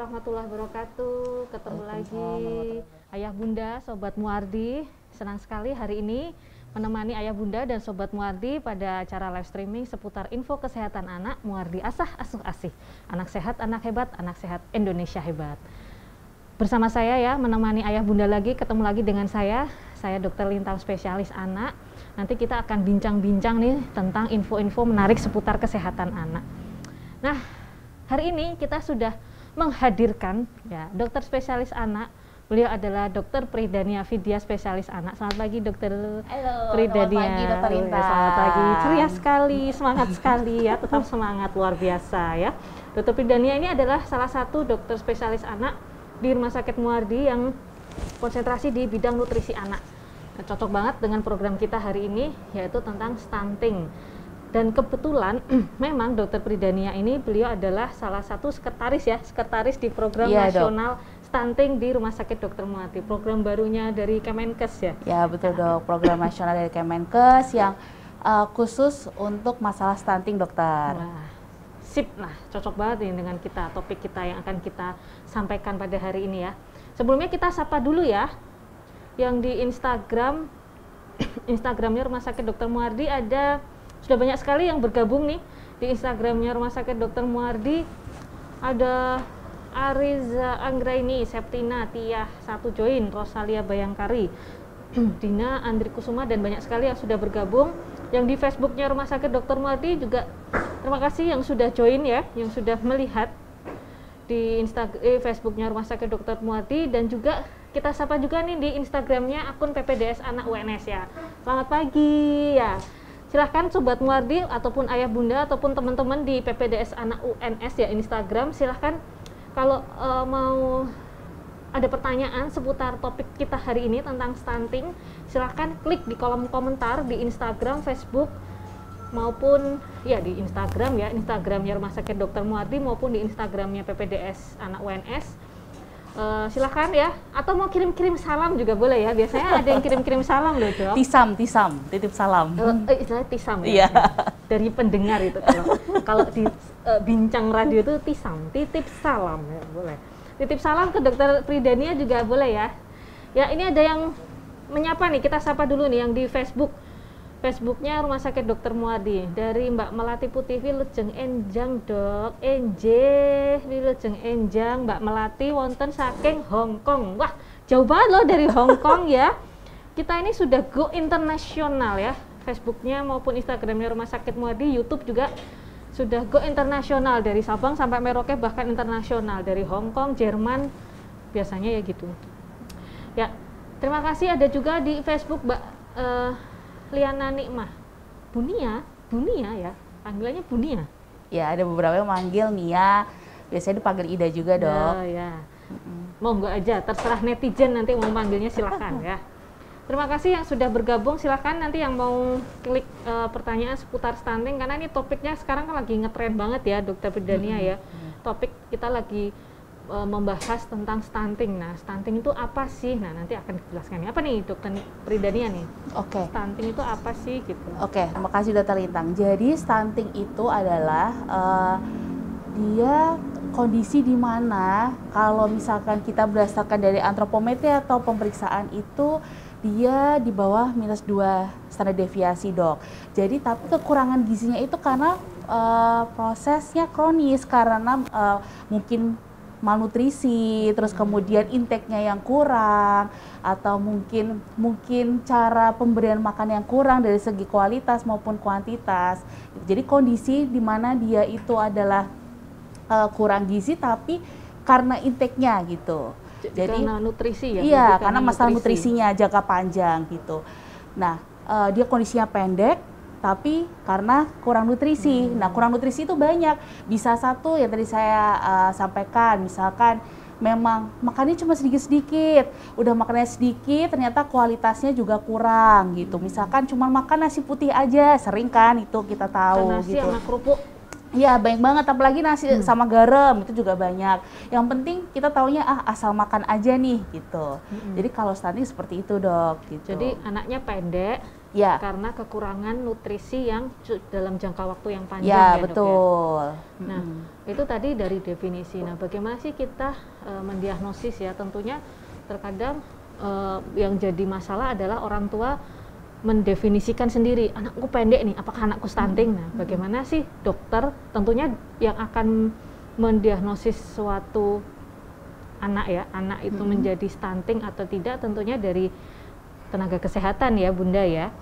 warahmatullahi wabarakatuh. Ketemu lagi Ayah Bunda, Sobat Muardi. Senang sekali hari ini menemani Ayah Bunda dan Sobat Muardi pada acara live streaming seputar info kesehatan anak, Muardi Asah Asuh Asih. Anak sehat, anak hebat, anak sehat Indonesia hebat. Bersama saya ya, menemani Ayah Bunda lagi, ketemu lagi dengan saya Dr. Lintang, spesialis anak. Nanti kita akan bincang-bincang nih tentang info-info menarik seputar kesehatan anak. Nah, hari ini kita sudah menghadirkan ya dokter spesialis anak. Beliau adalah Dr. Pridania Vidya, spesialis anak. Selamat pagi Dr. Pridania. Selamat pagi Dr. Lintang. Selamat pagi, ceria sekali, semangat sekali ya, tetap semangat, luar biasa ya. Dr. Pridania ini adalah salah satu dokter spesialis anak di Rumah Sakit Muardi yang konsentrasi di bidang nutrisi anak. Nah, cocok banget dengan program kita hari ini, yaitu tentang stunting. Dan kebetulan memang Dr. Pridania ini beliau adalah salah satu sekretaris di program nasional stunting di Rumah Sakit Dr. Muardi. Program barunya dari Kemenkes ya? Ya betul dok, program nasional dari Kemenkes yang khusus untuk masalah stunting dokter. Wah, sip lah, cocok banget nih dengan kita, topik kita yang akan kita sampaikan pada hari ini ya. Sebelumnya kita sapa dulu ya, yang di Instagramnya Rumah Sakit Dr. Muardi sudah banyak sekali yang bergabung nih di Instagramnya Rumah Sakit Dr. Muardi. Ada Ariza Anggraini, Septina, Tia 1 join, Rosalia Bayangkari, Dina Andri Kusuma, dan banyak sekali yang sudah bergabung. Yang di Facebooknya Rumah Sakit Dr. Muardi juga terima kasih yang sudah join ya, yang sudah melihat di Facebooknya Rumah Sakit Dr. Muardi. Dan juga kita sapa juga nih di Instagramnya akun PPDS Anak UNS ya. Selamat pagi ya. Silahkan Sobat Muardi ataupun Ayah Bunda ataupun teman-teman di PPDS Anak UNS ya Instagram, silahkan kalau mau ada pertanyaan seputar topik kita hari ini tentang stunting, silahkan klik di kolom komentar di Instagram, Facebook, maupun ya di Instagram ya, Instagramnya Rumah Sakit Dr. Muardi maupun di Instagramnya PPDS Anak UNS. Silahkan ya, atau mau kirim-kirim salam juga boleh ya. Biasanya ada yang kirim-kirim salam loh dok. Tisam, titip salam. Istilahnya tisam ya. Dari pendengar itu kalau di bincang radio itu tisam, titip salam ya, boleh. Titip salam ke Dr. Pridania juga boleh ya. Ya ini ada yang menyapa nih, kita sapa dulu nih yang di Facebooknya Rumah Sakit Dr. Muardi. Dari Mbak Melati Putih Wilujeng Enjang dok, Wilujeng Enjang Mbak Melati wonten saking Hong Kong. Wah jauh banget loh dari Hong Kong ya. Kita ini sudah go internasional ya, Facebooknya maupun Instagramnya Rumah Sakit Muardi, YouTube juga sudah go internasional, dari Sabang sampai Merauke, bahkan internasional, dari Hong Kong, Jerman, biasanya ya gitu. Ya terima kasih. Ada juga di Facebook Mbak Liana Nikmah, Bunia ya, panggilannya Bunia. Ya ada beberapa yang manggil Nia, biasanya dipanggil Ida juga dok. Ya. Monggo aja, terserah netizen nanti mau manggilnya, silakan ya. Terima kasih yang sudah bergabung, silakan nanti yang mau klik pertanyaan seputar stunting, karena ini topiknya sekarang kan lagi ngetren banget ya Dr. Pridania ya. Topik kita lagi membahas tentang stunting. Nah, stunting itu apa sih? Nah, nanti akan dijelaskan. Apa nih Dr. Pridania nih? Oke. Stunting itu apa sih gitu? Oke, terima kasih Dr. Lintang. Jadi stunting itu adalah dia kondisi di mana kalau misalkan kita berdasarkan dari antropometri atau pemeriksaan itu dia di bawah -2 standar deviasi dok. Jadi tapi kekurangan gizinya itu karena prosesnya kronis, karena mungkin malnutrisi, terus kemudian intake-nya yang kurang, atau mungkin cara pemberian makan yang kurang dari segi kualitas maupun kuantitas. Jadi kondisi di mana dia itu adalah kurang gizi tapi karena intake-nya gitu. Jadi karena nutrisi ya? Iya, karena masalah nutrisinya jangka panjang gitu. Nah, dia kondisinya pendek tapi karena kurang nutrisi. Nah, kurang nutrisi itu banyak. Bisa satu yang tadi saya sampaikan, misalkan memang makannya cuma sedikit-sedikit. Udah makannya sedikit, ternyata kualitasnya juga kurang gitu. Misalkan cuma makan nasi putih aja, sering kan itu kita tahu nasi gitu. Sama kerupuk. Iya, banyak banget, apalagi nasi sama garam itu juga banyak. Yang penting kita taunya asal makan aja nih gitu. Jadi kalau stunting seperti itu dok gitu. Jadi anaknya pendek, Ya. karena kekurangan nutrisi yang dalam jangka waktu yang panjang Ya, ya, Dok, betul. ya. Nah, itu tadi dari definisi. Nah, bagaimana sih kita mendiagnosis ya? Tentunya terkadang yang jadi masalah adalah orang tua mendefinisikan sendiri, anakku pendek nih, apakah anakku stunting? Nah, bagaimana sih dokter tentunya yang akan mendiagnosis suatu anak ya, anak itu menjadi stunting atau tidak tentunya dari tenaga kesehatan ya Bunda ya.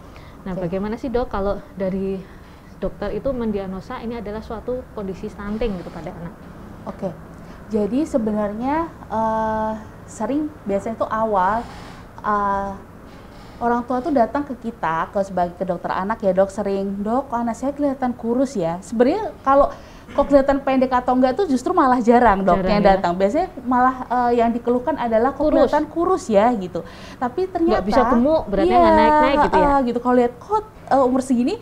Nah, bagaimana sih Dok kalau dari dokter itu mendiagnosa ini adalah suatu kondisi stunting gitu pada anak? Oke, jadi sebenarnya sering biasanya itu awal orang tua tuh datang ke kita sebagai ke dokter anak ya Dok, sering, Dok anak saya kelihatan kurus ya. Sebenarnya kalau kok kelihatan pendek atau enggak tuh justru malah jarang Dok yang datang. Biasanya malah yang dikeluhkan adalah kok kelihatan kurus ya gitu. Tapi ternyata nggak bisa gemuk, berarti nggak naik-naik gitu ya. Gitu. Kalau lihat kok umur segini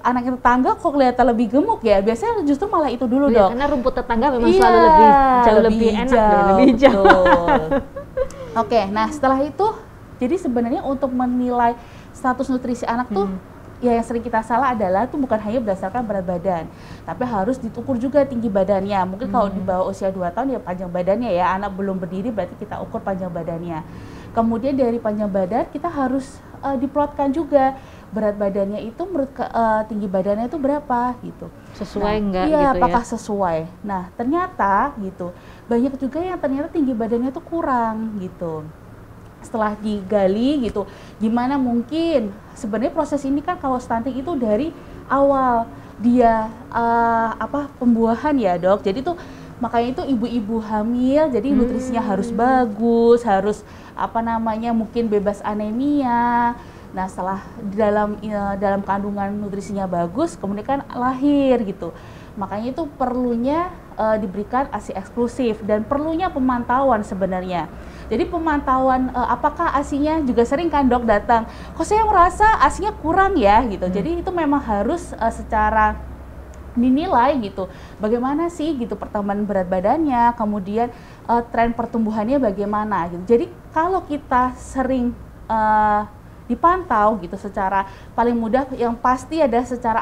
anak tetangga kok kelihatan lebih gemuk ya. Biasanya justru malah itu dulu Dok. Karena rumput tetangga memang selalu jauh lebih enak, lebih hijau. Oke, nah setelah itu jadi sebenarnya untuk menilai status nutrisi anak tuh ya yang sering kita salah adalah itu bukan hanya berdasarkan berat badan, tapi harus diukur juga tinggi badannya. Mungkin kalau di bawah usia 2 tahun ya panjang badannya ya, anak belum berdiri berarti kita ukur panjang badannya. Kemudian dari panjang badan kita harus diplotkan juga berat badannya itu menurut tinggi badannya itu berapa gitu. Sesuai enggak iya, gitu ya? Apakah sesuai? Nah ternyata gitu, banyak juga yang ternyata tinggi badannya itu kurang gitu. Setelah digali gitu, gimana mungkin sebenarnya proses ini kan kalau stunting itu dari awal dia pembuahan ya Dok. Jadi tuh makanya itu ibu-ibu hamil jadi nutrisinya harus bagus, harus mungkin bebas anemia. Nah setelah dalam kandungan nutrisinya bagus kemudian kan lahir gitu. Makanya itu perlunya diberikan ASI eksklusif dan perlunya pemantauan sebenarnya. Jadi pemantauan apakah ASInya juga sering kan Dok datang, kok saya merasa ASInya kurang ya gitu. Jadi itu memang harus secara dinilai gitu. Bagaimana sih gitu pertambahan berat badannya, kemudian tren pertumbuhannya bagaimana gitu. Jadi kalau kita sering dipantau gitu secara paling mudah yang pasti ada secara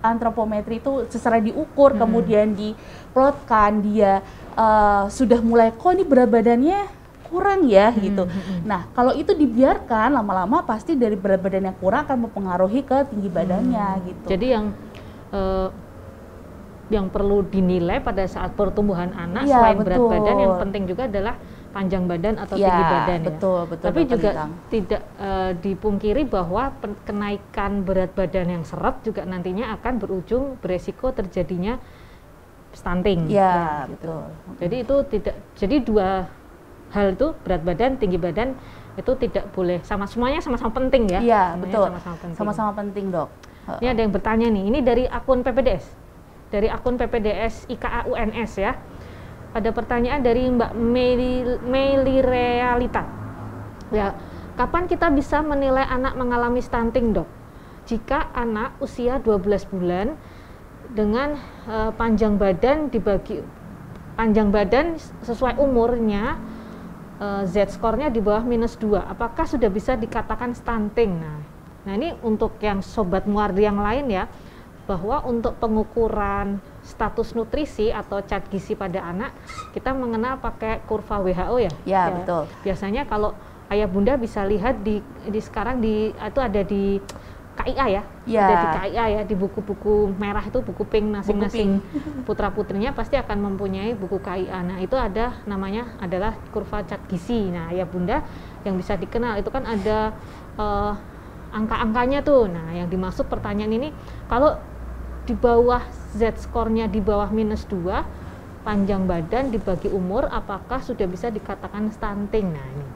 antropometri itu secara diukur kemudian diplotkan dia sudah mulai kok ini berat badannya kurang ya gitu. Nah kalau itu dibiarkan lama-lama pasti dari berat badan yang kurang akan mempengaruhi ke tinggi badannya gitu. Jadi yang perlu dinilai pada saat pertumbuhan anak selain berat badan yang penting juga adalah panjang badan atau tinggi badan betul, ya. Tapi juga tidak dipungkiri bahwa kenaikan berat badan yang seret juga nantinya akan berujung beresiko terjadinya stunting. Ya, gitu. betul. Jadi itu tidak, jadi dua hal itu berat badan, tinggi badan itu tidak boleh semuanya sama-sama penting ya. Iya, betul. Sama-sama penting Dok. Ini ada yang bertanya nih, ini dari akun PPDS. Dari akun PPDS IKA UNS ya. Ada pertanyaan dari Mbak Meli Realita. Ya, kapan kita bisa menilai anak mengalami stunting, Dok? Jika anak usia 12 bulan dengan panjang badan sesuai umurnya, Z-skornya di bawah -2, apakah sudah bisa dikatakan stunting? Nah ini untuk yang Sobat Muardi yang lain ya, bahwa untuk pengukuran status nutrisi atau cat gizi pada anak, kita mengenal pakai kurva WHO ya? Ya, betul. Biasanya kalau ayah bunda bisa lihat sekarang itu ada di KIA ya? Ada di KIA ya, di buku-buku merah itu, buku pink masing-masing putra-putrinya pasti akan mempunyai buku KIA. Nah itu ada namanya adalah kurva cat gizi. Nah ayah bunda yang bisa dikenal itu kan ada angka-angkanya tuh. Nah yang dimaksud pertanyaan ini, kalau di bawah Z-skornya di bawah -2, panjang badan dibagi umur, apakah sudah bisa dikatakan stunting? Nah ini.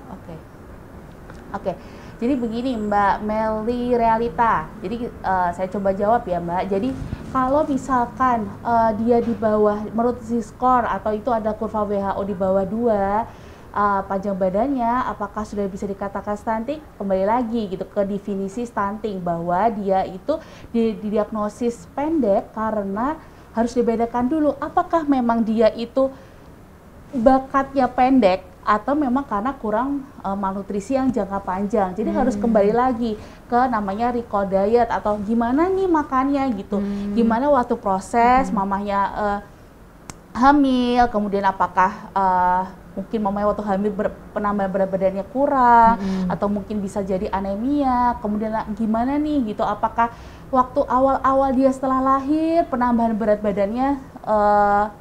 Oke. Jadi begini Mbak Meli Realita, jadi saya coba jawab ya Mbak. Jadi kalau misalkan dia di bawah menurut Z-skor atau itu ada kurva WHO di bawah 2, panjang badannya apakah sudah bisa dikatakan stunting? Kembali lagi gitu ke definisi stunting, bahwa dia itu didiagnosis pendek karena harus dibedakan dulu apakah memang dia itu bakatnya pendek atau memang karena kurang malnutrisi yang jangka panjang. Jadi harus kembali lagi ke namanya recall diet atau gimana nih makannya gitu. Gimana waktu proses mamahnya hamil, kemudian apakah mungkin mamanya waktu hamil penambahan berat badannya kurang atau mungkin bisa jadi anemia. Kemudian gimana nih gitu, apakah waktu awal-awal dia setelah lahir penambahan berat badannya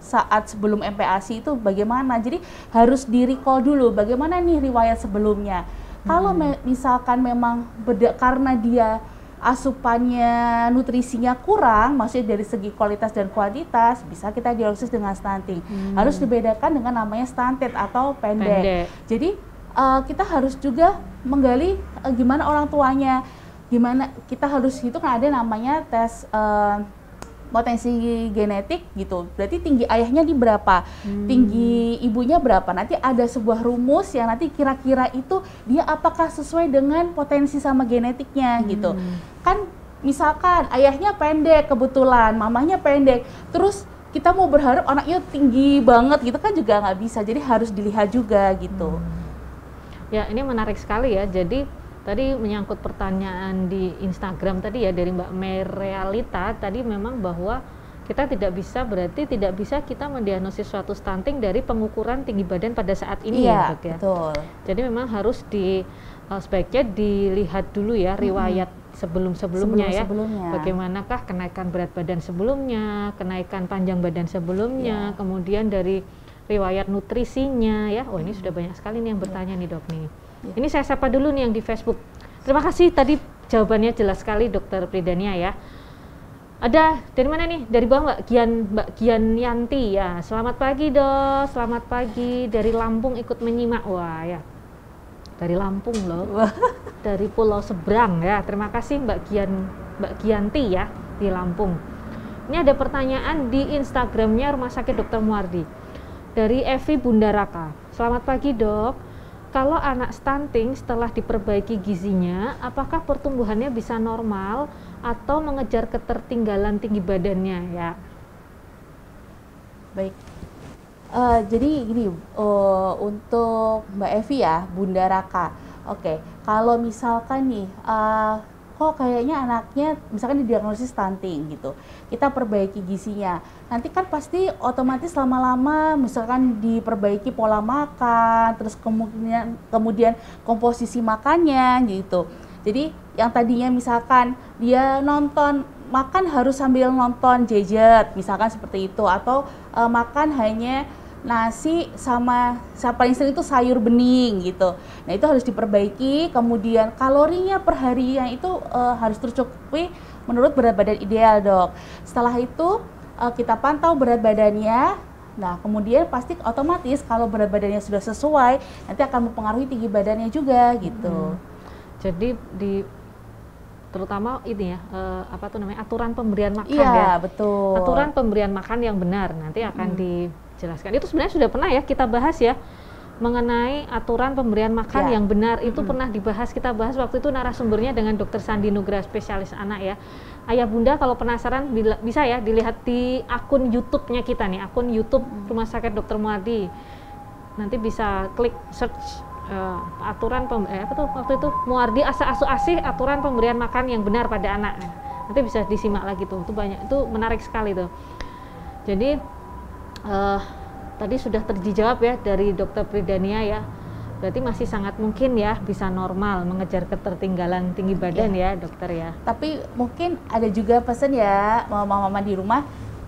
saat sebelum MPASI itu bagaimana. Jadi harus di-recall dulu bagaimana nih riwayat sebelumnya. Kalau misalkan memang karena dia asupannya nutrisinya kurang, maksudnya dari segi kualitas dan kuantitas, bisa kita diagnosis dengan stunting. Harus dibedakan dengan namanya stunted atau pendek. Jadi kita harus juga menggali gimana orang tuanya, gimana kita harus hitung, ada namanya tes potensi genetik gitu. Berarti tinggi ayahnya di berapa, tinggi ibunya berapa. Nanti ada sebuah rumus yang nanti kira-kira itu dia apakah sesuai dengan potensi sama genetiknya gitu. Kan misalkan ayahnya pendek kebetulan, mamanya pendek, terus kita mau berharap anaknya tinggi banget gitu kan juga nggak bisa. Jadi harus dilihat juga gitu. Ya, ini menarik sekali ya. Jadi tadi menyangkut pertanyaan di Instagram tadi ya dari Mbak Merealita tadi, memang bahwa kita berarti tidak bisa kita mendiagnosis suatu stunting dari pengukuran tinggi badan pada saat ini ya, Dok ya. Betul. Jadi memang harus sebaiknya dilihat dulu ya riwayat sebelum-sebelumnya ya. Bagaimanakah kenaikan berat badan sebelumnya, kenaikan panjang badan sebelumnya, kemudian dari riwayat nutrisinya ya. Oh, ini sudah banyak sekali nih yang bertanya nih, Dok nih. Ini saya sapa dulu nih yang di Facebook. Terima kasih, tadi jawabannya jelas sekali Dokter Pridania ya. Ada dari mana nih? Dari bawah Mbak Gian Yanti ya. Selamat pagi Dok, selamat pagi dari Lampung ikut menyimak. Wah ya, dari Lampung loh, dari Pulau Seberang ya. Terima kasih Mbak Gianti ya di Lampung. Ini ada pertanyaan di Instagramnya Rumah Sakit Dr. Muardi dari Evi Bundaraka. Selamat pagi Dok. Kalau anak stunting setelah diperbaiki gizinya, apakah pertumbuhannya bisa normal atau mengejar ketertinggalan tinggi badannya ya? Baik, jadi gini, untuk Mbak Evi ya, Bunda Raka. Oke, kalau misalkan nih, kok kayaknya anaknya misalkan didiagnosis stunting gitu, kita perbaiki gizinya, nanti kan pasti otomatis lama-lama misalkan diperbaiki pola makan, terus kemudian komposisi makannya gitu. Jadi yang tadinya misalkan dia makan harus sambil nonton gadget misalkan seperti itu, atau makan hanya nasi sama paling sering itu sayur bening gitu. Nah itu harus diperbaiki, kemudian kalorinya per harinya itu harus tercukupi menurut berat badan ideal Dok. Setelah itu kita pantau berat badannya, nah kemudian pasti otomatis kalau berat badannya sudah sesuai nanti akan mempengaruhi tinggi badannya juga gitu. Jadi terutama ini ya, aturan pemberian makan ya. Iya betul. Aturan pemberian makan yang benar nanti akan dijelaskan. Itu sebenarnya sudah pernah ya kita bahas ya, mengenai aturan pemberian makan yang benar. Itu pernah kita bahas waktu itu narasumbernya dengan Dr. Sandi Nugraha, spesialis anak ya. Ayah bunda kalau penasaran bisa ya dilihat di akun YouTube-nya kita nih, akun YouTube Rumah Sakit Dr. Muardi. Nanti bisa klik search aturan waktu itu Muardi Asa-Asu-Asih aturan pemberian makan yang benar pada anak. Nanti bisa disimak lagi tuh. Itu banyak, itu menarik sekali tuh. Jadi tadi sudah dijawab ya dari Dokter Pridania ya. Berarti masih sangat mungkin ya bisa normal mengejar ketertinggalan tinggi badan ya Dokter ya. Tapi mungkin ada juga pesan ya mama-mama di rumah,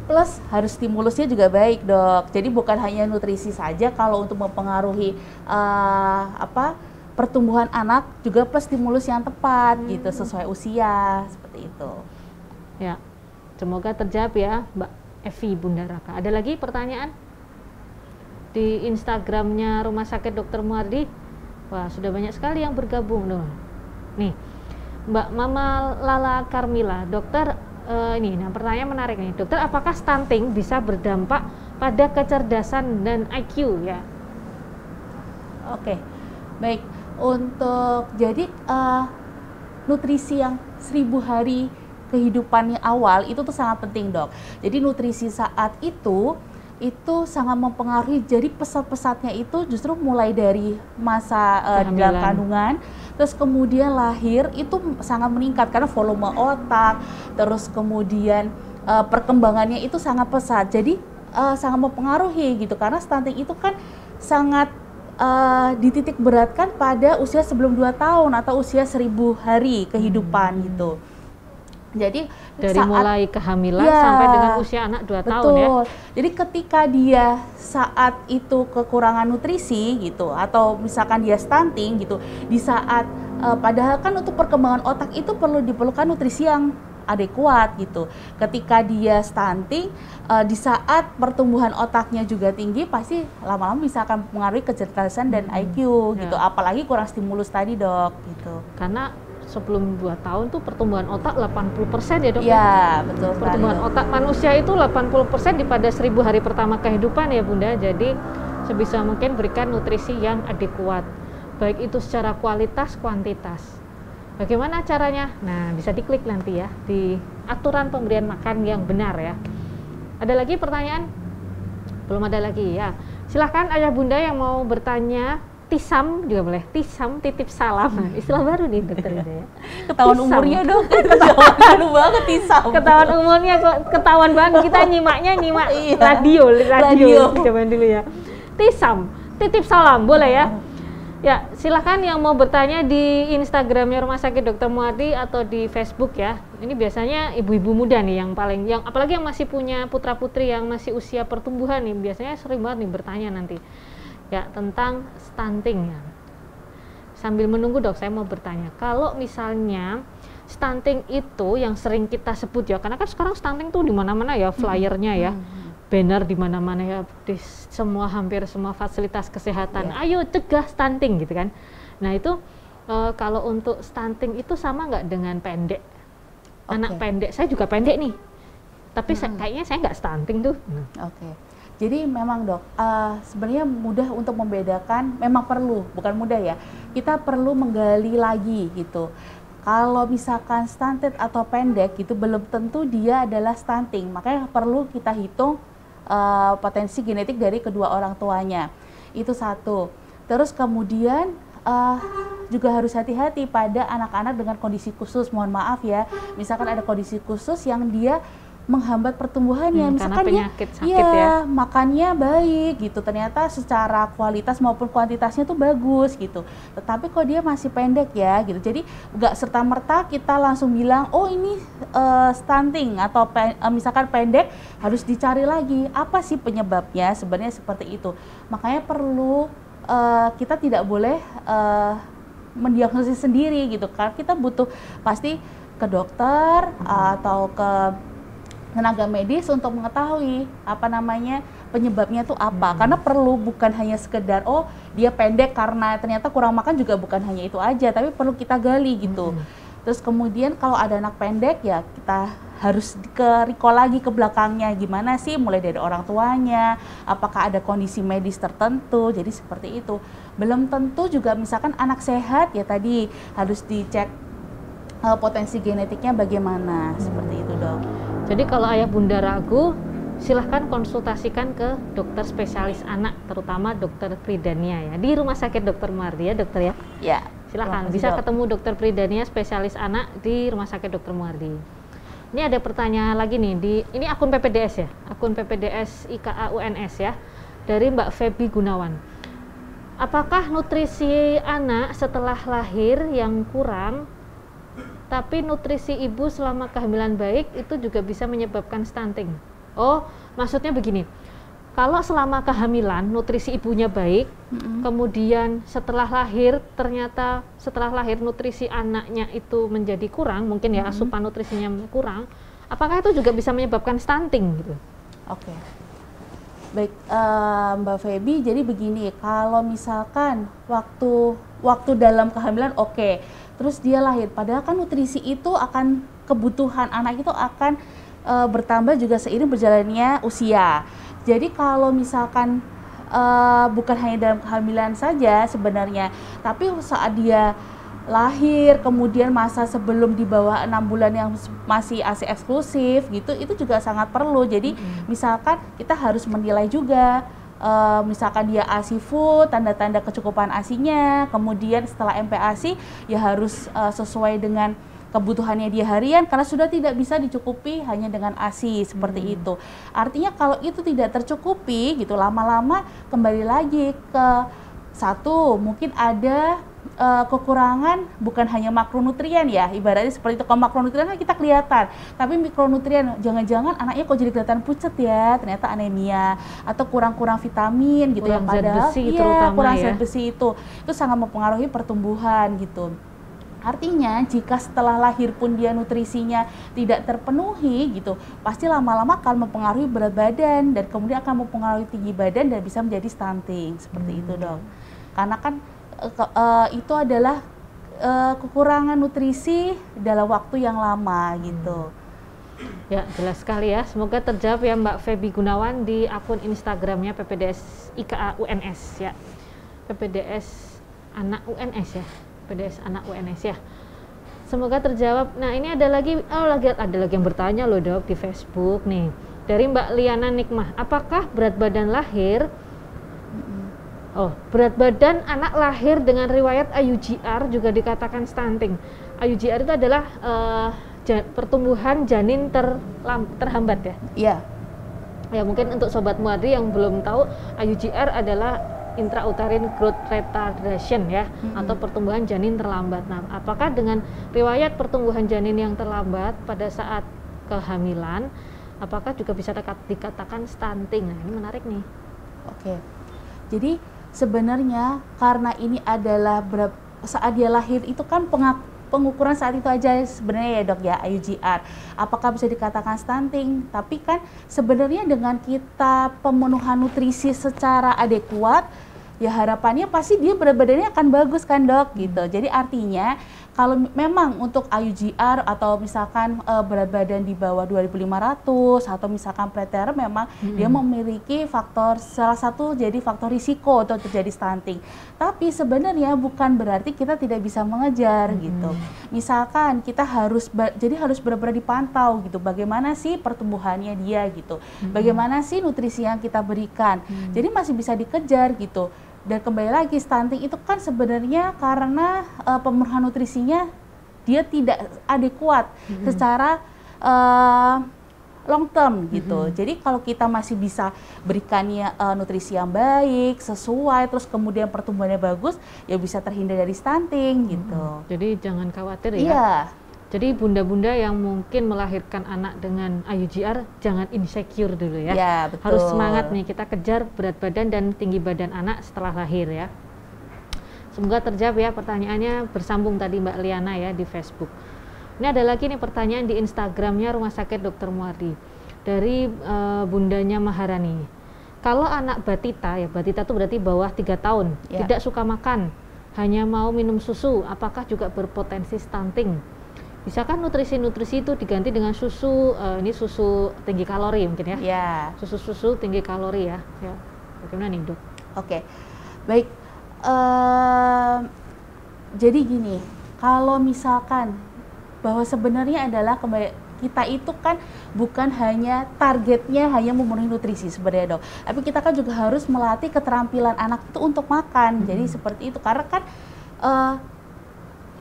plus harus stimulusnya juga baik Dok. Jadi bukan hanya nutrisi saja kalau untuk mempengaruhi pertumbuhan anak, juga plus stimulus yang tepat gitu sesuai usia seperti itu. Ya, semoga terjawab ya Mbak Evi Bunda Raka. Ada lagi pertanyaan di Instagramnya Rumah Sakit Dr. Muardi? Wah, sudah banyak sekali yang bergabung loh. Nih, Mbak Mama Lala Karmila, dokter, pertanyaan menarik nih. Dokter, apakah stunting bisa berdampak pada kecerdasan dan IQ ya? Oke, baik. Untuk jadi nutrisi yang 1000 hari kehidupannya awal itu tuh sangat penting Dok. Jadi nutrisi saat itu itu sangat mempengaruhi. Jadi pesat-pesatnya itu justru mulai dari masa dalam kandungan, terus kemudian lahir itu sangat meningkat karena volume otak, terus kemudian perkembangannya itu sangat pesat. Jadi sangat mempengaruhi gitu, karena stunting itu kan sangat dititik beratkan pada usia sebelum 2 tahun atau usia 1000 hari kehidupan gitu. Jadi dari mulai kehamilan sampai dengan usia anak 2 tahun ya. Jadi ketika dia saat itu kekurangan nutrisi gitu, atau misalkan dia stunting gitu, di saat padahal kan untuk perkembangan otak itu diperlukan nutrisi yang adekuat gitu. Ketika dia stunting, di saat pertumbuhan otaknya juga tinggi, pasti lama-lama bisa akan mempengaruhi kecerdasan dan IQ gitu. Apalagi kurang stimulus tadi, Dok, gitu. Karena sebelum 2 tahun tuh pertumbuhan otak 80% ya, Dok? Iya, betul. Pertumbuhan otak manusia itu 80% pada 1000 hari pertama kehidupan ya, Bunda. Jadi sebisa mungkin berikan nutrisi yang adekuat, baik itu secara kualitas, kuantitas. Bagaimana caranya? Nah, bisa diklik nanti ya di aturan pemberian makan yang benar ya. Ada lagi pertanyaan? Belum ada lagi ya. Silahkan ayah bunda yang mau bertanya. Tisam juga boleh, tisam titip salam. Istilah baru nih dokter ya. Ketahuan tisam. Umurnya dong, ketahuan banget tisam. Ketahuan umurnya kok, ketahuan banget. Kita nyimak radio zaman dulu ya. Tisam, titip salam boleh ya. Ya, silahkan yang mau bertanya di Instagramnya Rumah Sakit Dr. Muardi atau di Facebook ya. Ini biasanya ibu-ibu muda nih yang apalagi yang masih punya putra-putri yang masih usia pertumbuhan nih, biasanya sering banget nih bertanya nanti. Ya, tentang stunting ya. Sambil menunggu dok, saya mau bertanya, kalau misalnya stunting itu yang sering kita sebut ya, karena kan sekarang stunting tuh di mana-mana ya, flyernya ya, banner di mana-mana ya, di hampir semua fasilitas kesehatan. Ayo cegah stunting gitu kan. Nah itu kalau untuk stunting itu sama nggak dengan pendek? Anak pendek, saya juga pendek nih, tapi kayaknya saya nggak stunting tuh. Jadi memang dok, sebenarnya mudah untuk membedakan, memang perlu, bukan mudah ya, kita perlu menggali lagi gitu. Kalau misalkan stunted atau pendek gitu, belum tentu dia adalah stunting, makanya perlu kita hitung potensi genetik dari kedua orang tuanya, itu satu. Terus kemudian juga harus hati-hati pada anak-anak dengan kondisi khusus, mohon maaf ya, misalkan ada kondisi khusus yang dia menghambat pertumbuhannya, misalkan dia ya, makannya baik gitu, ternyata secara kualitas maupun kuantitasnya tuh bagus gitu, tetapi kok dia masih pendek ya gitu. Jadi nggak serta-merta kita langsung bilang oh ini stunting atau misalkan pendek, harus dicari lagi apa sih penyebabnya, sebenarnya seperti itu. Makanya perlu kita tidak boleh mendiagnosis sendiri gitu, karena kita butuh pasti ke dokter atau ke tenaga medis untuk mengetahui apa namanya penyebabnya itu apa. Karena perlu bukan hanya sekedar oh dia pendek karena ternyata kurang makan, juga bukan hanya itu aja, tapi perlu kita gali gitu. Terus kemudian kalau ada anak pendek ya kita harus recall lagi ke belakangnya, gimana sih, mulai dari orang tuanya, apakah ada kondisi medis tertentu, jadi seperti itu. Belum tentu juga misalkan anak sehat ya tadi harus dicek potensi genetiknya bagaimana, seperti itu dok. Jadi kalau ayah bunda ragu, silahkan konsultasikan ke dokter spesialis anak, terutama dokter Pridania ya, di Rumah Sakit Dr. Muardi ya dokter ya. Ya. Silahkan, bisa ketemu dokter Pridania spesialis anak di Rumah Sakit Dr. Muardi. Ini ada pertanyaan lagi nih, ini akun PPDS ya, akun PPDS IKA UNS ya, dari Mbak Feby Gunawan. Apakah nutrisi anak setelah lahir yang kurang, tapi nutrisi ibu selama kehamilan baik itu juga bisa menyebabkan stunting? Oh, maksudnya begini, kalau selama kehamilan nutrisi ibunya baik, kemudian setelah lahir ternyata setelah lahir nutrisi anaknya itu menjadi kurang, mungkin ya asupan nutrisinya kurang, apakah itu juga bisa menyebabkan stunting gitu? Oke. Baik, Mbak Feby, jadi begini, kalau misalkan waktu dalam kehamilan terus dia lahir, padahal kan nutrisi itu akan, kebutuhan anak itu akan bertambah juga seiring berjalannya usia. Jadi kalau misalkan bukan hanya dalam kehamilan saja sebenarnya, tapi saat dia lahir, kemudian masa sebelum di bawah 6 bulan yang masih ASI eksklusif gitu, itu juga sangat perlu. Jadi misalkan kita harus menilai juga, misalkan dia ASI full, tanda-tanda kecukupan ASI-nya, kemudian setelah MPASI ya harus sesuai dengan kebutuhannya dia harian, karena sudah tidak bisa dicukupi hanya dengan ASI seperti itu. Artinya kalau itu tidak tercukupi gitu, lama-lama kembali lagi ke satu, mungkin ada kekurangan bukan hanya makronutrien ya, ibaratnya seperti itu. Kalau makronutrien kan kita kelihatan, tapi mikronutrien, jangan-jangan anaknya kok jadi kelihatan pucat ya, ternyata anemia atau kurang-kurang vitamin gitu, kurang yang padahal zat besi, iya kurang ya. zat besi itu sangat mempengaruhi pertumbuhan gitu. Artinya jika setelah lahir pun dia nutrisinya tidak terpenuhi gitu, pasti lama-lama akan mempengaruhi berat badan dan kemudian akan mempengaruhi tinggi badan dan bisa menjadi stunting seperti itu dok. Karena kan itu adalah kekurangan nutrisi dalam waktu yang lama gitu. Ya, jelas sekali ya. Semoga terjawab ya Mbak Feby Gunawan di akun Instagramnya PPDS IKA UNS ya. PPDS anak UNS ya. PPDS anak UNS ya. Semoga terjawab. Nah, ini ada lagi yang bertanya loh dok di Facebook nih. Dari Mbak Liana Nikmah, apakah berat badan lahir berat badan anak lahir dengan riwayat IUGR juga dikatakan stunting? IUGR itu adalah pertumbuhan janin terhambat ya? Iya. Ya mungkin untuk Sobat Muardi yang belum tahu, IUGR adalah intrauterine growth retardation ya, atau pertumbuhan janin terlambat. Nah, apakah dengan riwayat pertumbuhan janin yang terlambat pada saat kehamilan, apakah juga bisa dikatakan stunting? Nah, ini menarik nih. Oke. Jadi sebenarnya karena ini adalah saat dia lahir itu kan pengukuran saat itu aja sebenarnya ya dok ya, IUGR. Apakah bisa dikatakan stunting? Tapi kan sebenarnya dengan kita pemenuhan nutrisi secara adekuat, ya harapannya pasti dia berat badannya akan bagus kan dok gitu. Jadi artinya kalau memang untuk IUGR atau misalkan berat badan di bawah 2.500 atau misalkan preterm, memang dia memiliki salah satu jadi faktor risiko untuk terjadi stunting. Tapi sebenarnya bukan berarti kita tidak bisa mengejar gitu. Misalkan kita harus benar-benar dipantau gitu, bagaimana sih pertumbuhannya dia gitu, bagaimana sih nutrisi yang kita berikan. Jadi masih bisa dikejar gitu. Dan kembali lagi, stunting itu kan sebenarnya karena pemenuhan nutrisinya dia tidak adekuat secara long term gitu. Jadi kalau kita masih bisa berikannya nutrisi yang baik, sesuai, terus kemudian pertumbuhannya bagus, ya bisa terhindar dari stunting gitu. Jadi jangan khawatir ya. Iya. Jadi bunda-bunda yang mungkin melahirkan anak dengan IUGR, jangan insecure dulu ya. Ya, betul. Harus semangat nih, kita kejar berat badan dan tinggi badan anak setelah lahir ya. Semoga terjawab ya pertanyaannya, bersambung tadi Mbak Liana ya di Facebook. Ini ada lagi nih pertanyaan di Instagramnya Rumah Sakit Dr. Muardi dari bundanya Maharani. Kalau anak batita, ya batita itu berarti bawah 3 tahun, tidak suka makan, hanya mau minum susu, apakah juga berpotensi stunting? Bisakah nutrisi-nutrisi itu diganti dengan susu, ini susu tinggi kalori mungkin ya? Ya. Susu-susu tinggi kalori ya. Bagaimana nih dok? Oke, baik. Jadi gini, kalau misalkan bahwa sebenarnya adalah kita itu kan bukan hanya targetnya hanya memenuhi nutrisi sebenarnya dok, tapi kita kan juga harus melatih keterampilan anak itu untuk makan. Jadi seperti itu, karena kan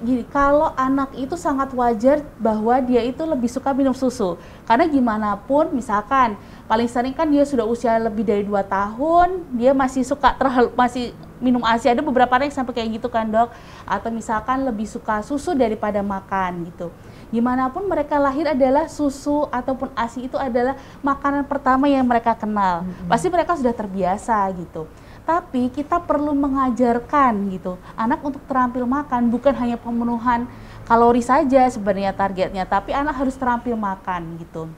gini, kalau anak itu sangat wajar bahwa dia itu lebih suka minum susu, karena gimana pun misalkan paling sering kan dia sudah usia lebih dari 2 tahun, dia masih suka masih minum ASI, ada beberapa anak yang sampai kayak gitu kan dok, atau misalkan lebih suka susu daripada makan gitu. Gimana pun mereka lahir adalah susu ataupun ASI itu adalah makanan pertama yang mereka kenal, pasti mereka sudah terbiasa gitu. Tapi kita perlu mengajarkan gitu anak untuk terampil makan, bukan hanya pemenuhan kalori saja sebenarnya targetnya, tapi anak harus terampil makan gitu.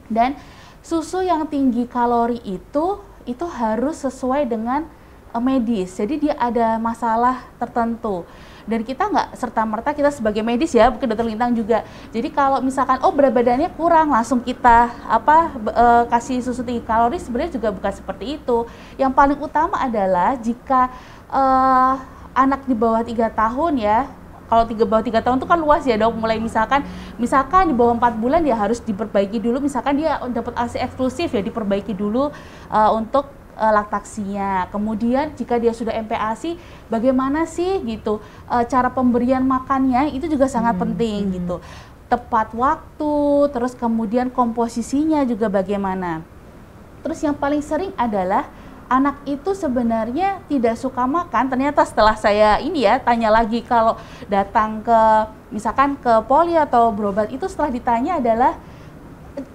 Dan susu yang tinggi kalori itu harus sesuai dengan medis, jadi dia ada masalah tertentu. Dan kita nggak serta-merta kita sebagai medis ya, mungkin dokter Lintang juga. Jadi kalau misalkan berat badannya kurang, langsung kita kasih susu tinggi kalori, sebenarnya juga bukan seperti itu. Yang paling utama adalah jika anak di bawah 3 tahun ya, kalau bawah 3 tahun itu kan luas ya dok, mulai misalkan di bawah 4 bulan ya harus diperbaiki dulu, misalkan dia dapat ASI eksklusif ya diperbaiki dulu untuk laktaksinya. Kemudian jika dia sudah MPASI, bagaimana sih gitu cara pemberian makannya itu juga sangat penting gitu. Tepat waktu, terus kemudian komposisinya juga bagaimana. Terus yang paling sering adalah anak itu sebenarnya tidak suka makan, ternyata setelah saya ini ya tanya lagi kalau datang ke misalkan ke poli atau berobat itu setelah ditanya adalah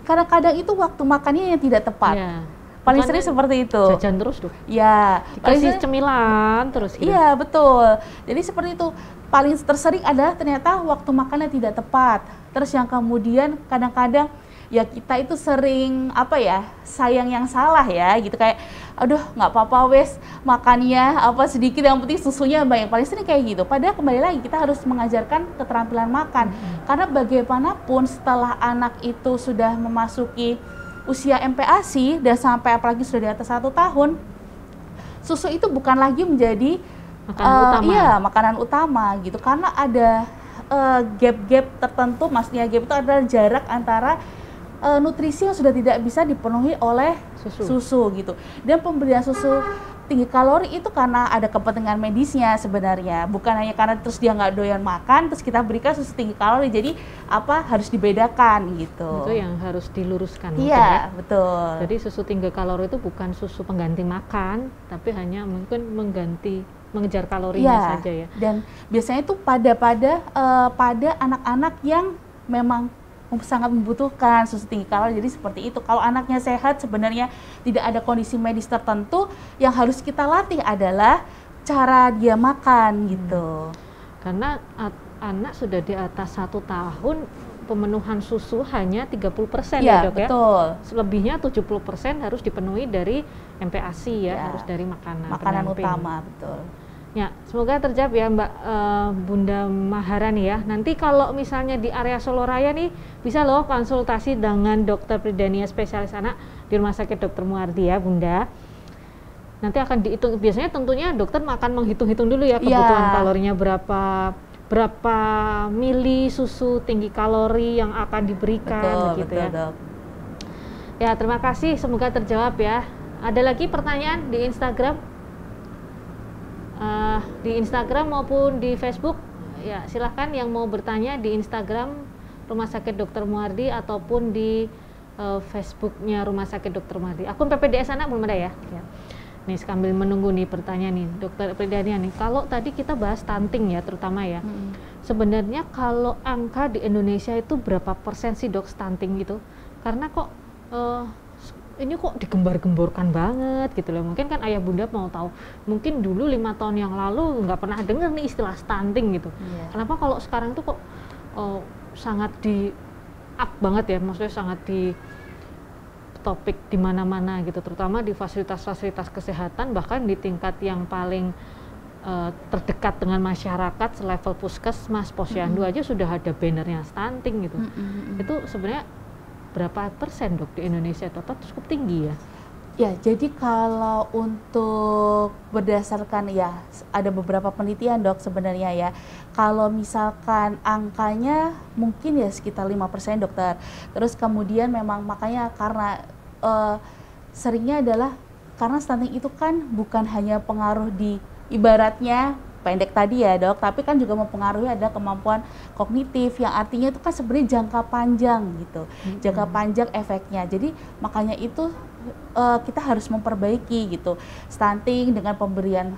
kadang-kadang itu waktu makannya yang tidak tepat. Ya. Paling sering seperti itu. Jajan terus tuh. Ya. Dikasih cemilan terus gitu. Iya betul. Jadi seperti itu. Paling tersering adalah ternyata waktu makannya tidak tepat. Terus yang kemudian kadang-kadang ya kita itu sering apa ya sayang yang salah ya gitu, kayak aduh nggak apa-apa wes makannya apa sedikit yang penting susunya banyak, paling sering kayak gitu. Padahal kembali lagi kita harus mengajarkan keterampilan makan karena bagaimanapun setelah anak itu sudah memasuki usia MPASI dan sampai apalagi sudah di atas 1 tahun, susu itu bukan lagi menjadi makanan utama gitu, karena ada gap-gap tertentu. Maksudnya gap itu adalah jarak antara nutrisi yang sudah tidak bisa dipenuhi oleh susu gitu. Dan pemberian susu tinggi kalori itu karena ada kepentingan medisnya sebenarnya, bukan hanya karena terus dia nggak doyan makan terus kita berikan susu tinggi kalori. Jadi harus dibedakan gitu. Itu yang harus diluruskan. Iya betul. Jadi susu tinggi kalori itu bukan susu pengganti makan, tapi hanya mungkin mengejar kalorinya saja ya. Dan biasanya itu pada anak-anak yang memang sangat membutuhkan susu tinggi kalori. Jadi seperti itu. Kalau anaknya sehat sebenarnya tidak ada kondisi medis tertentu, yang harus kita latih adalah cara dia makan gitu. Karena anak sudah di atas 1 tahun pemenuhan susu hanya 30% ya dok ya? Betul. Selebihnya 70% harus dipenuhi dari MPASI ya, harus dari makanan utama, betul. Ya, semoga terjawab ya Mbak Bunda Maharani ya. Nanti kalau misalnya di area Solo Raya nih, bisa loh konsultasi dengan Dokter Pridania spesialis anak di Rumah Sakit Dr. Muardi ya Bunda. Nanti akan dihitung, biasanya tentunya dokter akan menghitung-hitung dulu ya kebutuhan kalorinya berapa mili susu tinggi kalori yang akan diberikan begitu ya. Dok. Ya, terima kasih, semoga terjawab ya. Ada lagi pertanyaan di Instagram? Di Instagram maupun di Facebook ya, silahkan yang mau bertanya di Instagram Rumah Sakit Dr. Muardi ataupun di Facebooknya Rumah Sakit Dr. Muardi. Akun PPDS anak belum ada ya? Nih sambil menunggu nih pertanyaan nih Dokter Pridania nih, kalau tadi kita bahas stunting ya terutama ya, sebenarnya kalau angka di Indonesia itu berapa persen sih dok stunting gitu? Karena kok ini kok digembar-gemborkan banget gitu loh. Mungkin kan ayah bunda mau tahu, mungkin dulu 5 tahun yang lalu nggak pernah dengar nih istilah stunting gitu. Kenapa kalau sekarang tuh kok sangat di up banget ya, maksudnya sangat di topik di mana-mana gitu, terutama di fasilitas-fasilitas kesehatan, bahkan di tingkat yang paling terdekat dengan masyarakat selevel puskesmas, posyandu aja sudah ada bannernya stunting gitu. Itu sebenarnya berapa persen dok di Indonesia itu, atau cukup tinggi ya? Ya, jadi kalau untuk berdasarkan ya ada beberapa penelitian dok sebenarnya ya. Kalau misalkan angkanya mungkin ya sekitar 5% dokter. Terus kemudian memang makanya karena seringnya adalah karena stunting itu kan bukan hanya pengaruh di ibaratnya pendek tadi ya dok, tapi kan juga mempengaruhi ada kemampuan kognitif yang artinya itu kan sebenarnya jangka panjang gitu, jangka panjang efeknya. Jadi makanya itu kita harus memperbaiki gitu stunting dengan pemberian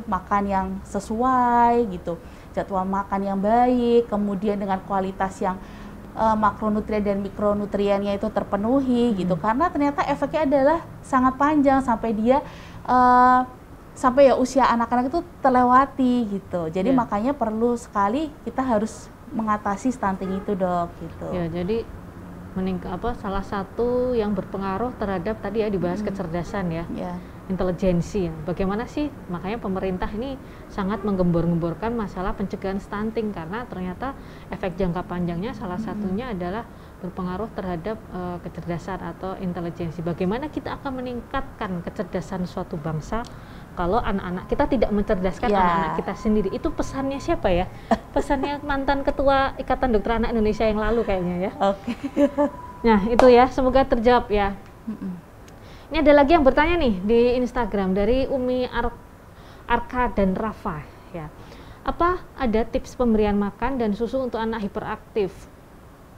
makan yang sesuai gitu, jadwal makan yang baik, kemudian dengan kualitas yang makronutrien dan mikronutriennya itu terpenuhi gitu, karena ternyata efeknya adalah sangat panjang sampai dia sampai ya usia anak-anak itu terlewati gitu. Jadi makanya perlu sekali kita harus mengatasi stunting itu dok gitu. Ya, jadi salah satu yang berpengaruh terhadap tadi ya dibahas kecerdasan ya, intelijensi ya. Bagaimana sih makanya pemerintah ini sangat menggembor-gemborkan masalah pencegahan stunting, karena ternyata efek jangka panjangnya salah satunya adalah berpengaruh terhadap kecerdasan atau intelijensi. Bagaimana kita akan meningkatkan kecerdasan suatu bangsa kalau anak-anak kita tidak mencerdaskan anak-anak kita sendiri. Itu pesannya siapa ya? Pesannya mantan ketua Ikatan Dokter Anak Indonesia yang lalu kayaknya ya. Oke. Nah itu ya, semoga terjawab ya. Ini ada lagi yang bertanya nih di Instagram dari Umi Arka dan Rafa ya. Apa ada tips pemberian makan dan susu untuk anak hiperaktif?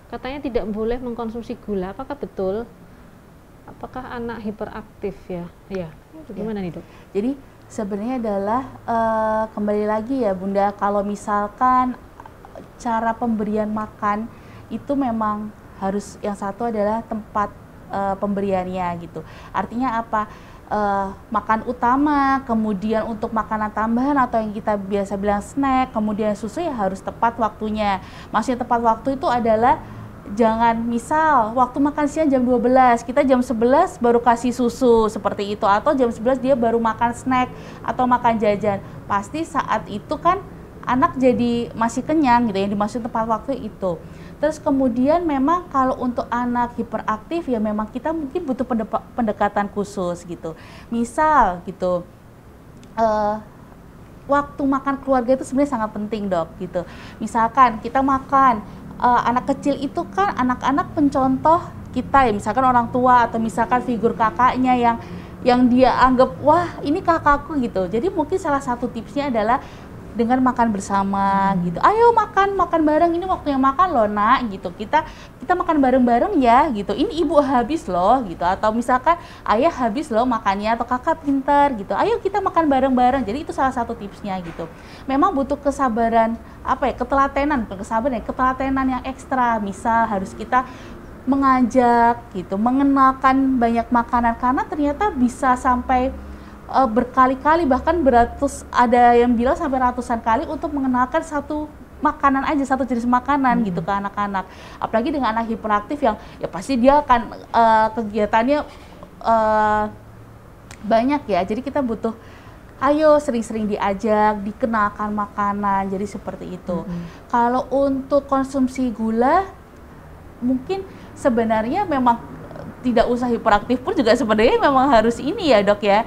Katanya tidak boleh mengkonsumsi gula, apakah betul? Apakah anak hiperaktif ya? Iya. Gimana nih dok? Jadi sebenarnya adalah kembali lagi ya Bunda, kalau misalkan cara pemberian makan itu memang harus, yang satu adalah tempat pemberiannya gitu. Artinya apa? Makan utama, kemudian untuk makanan tambahan atau yang kita biasa bilang snack, kemudian susu ya harus tepat waktunya. Maksudnya tepat waktu itu adalah jangan misal waktu makan siang jam 12, kita jam 11 baru kasih susu seperti itu, atau jam 11 dia baru makan snack atau makan jajan. Pasti saat itu kan anak jadi masih kenyang gitu, yang dimaksud tepat waktu itu. Terus kemudian memang kalau untuk anak hiperaktif ya memang kita mungkin butuh pendekatan khusus gitu. Misal gitu, waktu makan keluarga itu sebenarnya sangat penting dok gitu. Misalkan kita makan, anak kecil itu kan anak-anak pencontoh kita ya, misalkan orang tua atau misalkan figur kakaknya yang dia anggap wah ini kakakku gitu. Jadi mungkin salah satu tipsnya adalah dengan makan bersama gitu. Ayo makan bareng, ini waktunya makan loh nak gitu. Kita makan bareng-bareng ya gitu. Ini ibu habis loh gitu, atau misalkan ayah habis loh makannya, atau kakak pintar gitu. Ayo kita makan bareng-bareng. Jadi itu salah satu tipsnya gitu. Memang butuh kesabaran, apa ya, ketelatenan yang ekstra. Misal harus kita mengajak gitu, mengenalkan banyak makanan, karena ternyata bisa sampai berkali-kali, bahkan beratus, ada yang bilang sampai ratusan kali untuk mengenalkan satu makanan aja, satu jenis makanan gitu ke anak-anak. Apalagi dengan anak hiperaktif yang ya pasti dia akan kegiatannya banyak ya. Jadi kita butuh ayo sering-sering diajak, dikenalkan makanan, jadi seperti itu. Kalau untuk konsumsi gula, mungkin sebenarnya memang tidak usah hiperaktif pun juga sebenarnya memang harus ini ya dok ya,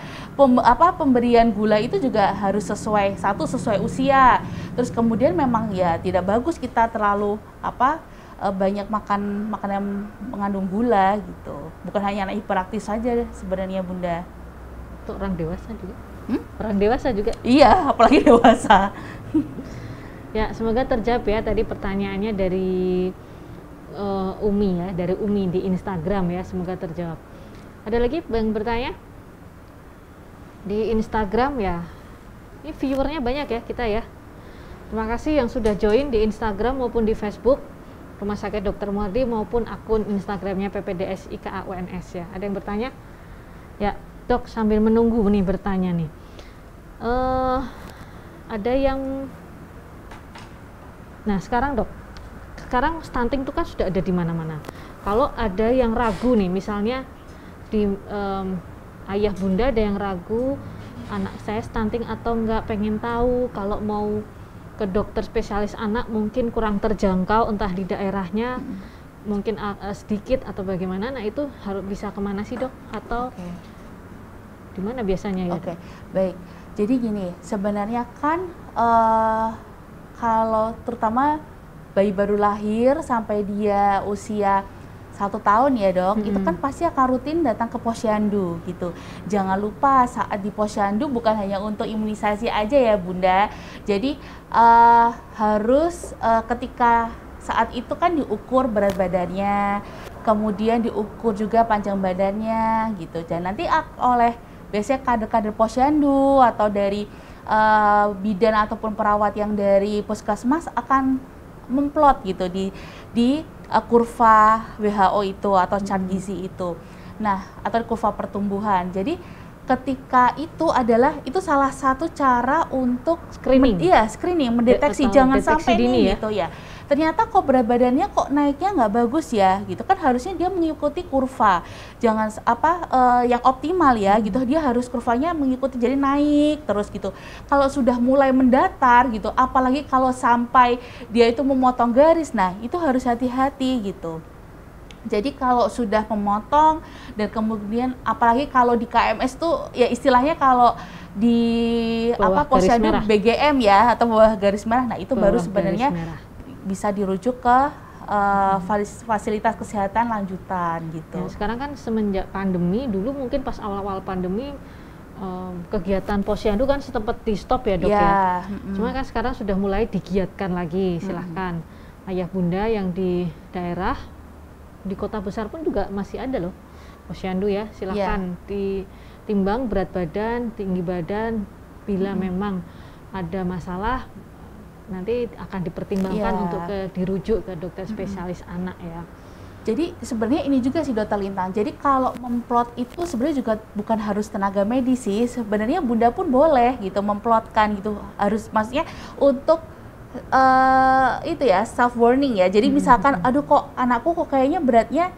pemberian gula itu juga harus sesuai usia. Terus kemudian memang ya tidak bagus kita terlalu banyak makan makanan yang mengandung gula gitu. Bukan hanya anak hiperaktif saja sebenarnya Bunda. Untuk orang dewasa juga. Orang dewasa juga. Iya, apalagi dewasa. Ya, semoga terjawab ya tadi pertanyaannya dari Umi ya, dari Umi di Instagram ya, semoga terjawab. Ada lagi yang bertanya di Instagram ya. Ini viewernya banyak ya kita ya. Terima kasih yang sudah join di Instagram maupun di Facebook Rumah Sakit Dr. Muardi maupun akun Instagramnya PPDS IKA UNS ya. Ada yang bertanya? Ya, dok sambil menunggu nih bertanya nih. Ada yang, nah sekarang dok, sekarang stunting itu kan sudah ada di mana-mana. Kalau ada yang ragu nih, misalnya di ayah bunda ada yang ragu anak saya stunting atau enggak, pengen tahu kalau mau ke dokter spesialis anak mungkin kurang terjangkau, entah di daerahnya mungkin sedikit atau bagaimana. Nah itu harus bisa kemana sih dok? Atau di mana biasanya ya? Oke, baik. Jadi gini, sebenarnya kan kalau terutama bayi baru lahir sampai dia usia 1 tahun ya dok, itu kan pasti akan rutin datang ke posyandu gitu. Jangan lupa saat di posyandu bukan hanya untuk imunisasi aja ya bunda. Jadi harus ketika saat itu kan diukur berat badannya, kemudian diukur juga panjang badannya gitu. Dan nanti oleh biasanya kader-kader posyandu atau dari bidan ataupun perawat yang dari puskesmas akan memplot gitu di kurva WHO itu atau chart gizi itu. Nah, atau kurva pertumbuhan. Jadi ketika itu salah satu cara untuk screening. Screening, mendeteksi, jangan sampai ini gitu ya. Ternyata kok berat badannya kok naiknya nggak bagus ya gitu kan, harusnya dia mengikuti kurva, jangan yang optimal ya gitu, dia harus kurvanya mengikuti, jadi naik terus gitu. Kalau sudah mulai mendatar gitu, apalagi kalau sampai dia itu memotong garis, nah itu harus hati-hati gitu. Jadi kalau sudah memotong dan kemudian apalagi kalau di KMS tuh ya istilahnya kalau di Bawah posyandu garis merah. BGM ya atau bawah garis merah, nah itu baru Bawah sebenarnya garis merah. bisa dirujuk ke fasilitas kesehatan lanjutan gitu. Ya, sekarang kan semenjak pandemi, dulu mungkin pas awal-awal pandemi kegiatan posyandu kan sempat di stop ya dok ya. Cuma kan sekarang sudah mulai digiatkan lagi, silahkan. Ayah bunda yang di daerah, di kota besar pun juga masih ada loh posyandu ya, silahkan ditimbang berat badan, tinggi badan, bila memang ada masalah nanti akan dipertimbangkan untuk dirujuk ke dokter spesialis anak ya. Jadi sebenarnya ini juga sih Dokter Lintang. Jadi kalau memplot itu sebenarnya juga bukan harus tenaga medis sih. Sebenarnya bunda pun boleh gitu memplotkan gitu. Harus maksudnya untuk itu ya self warning ya. Jadi misalkan aduh kok anakku kok kayaknya beratnya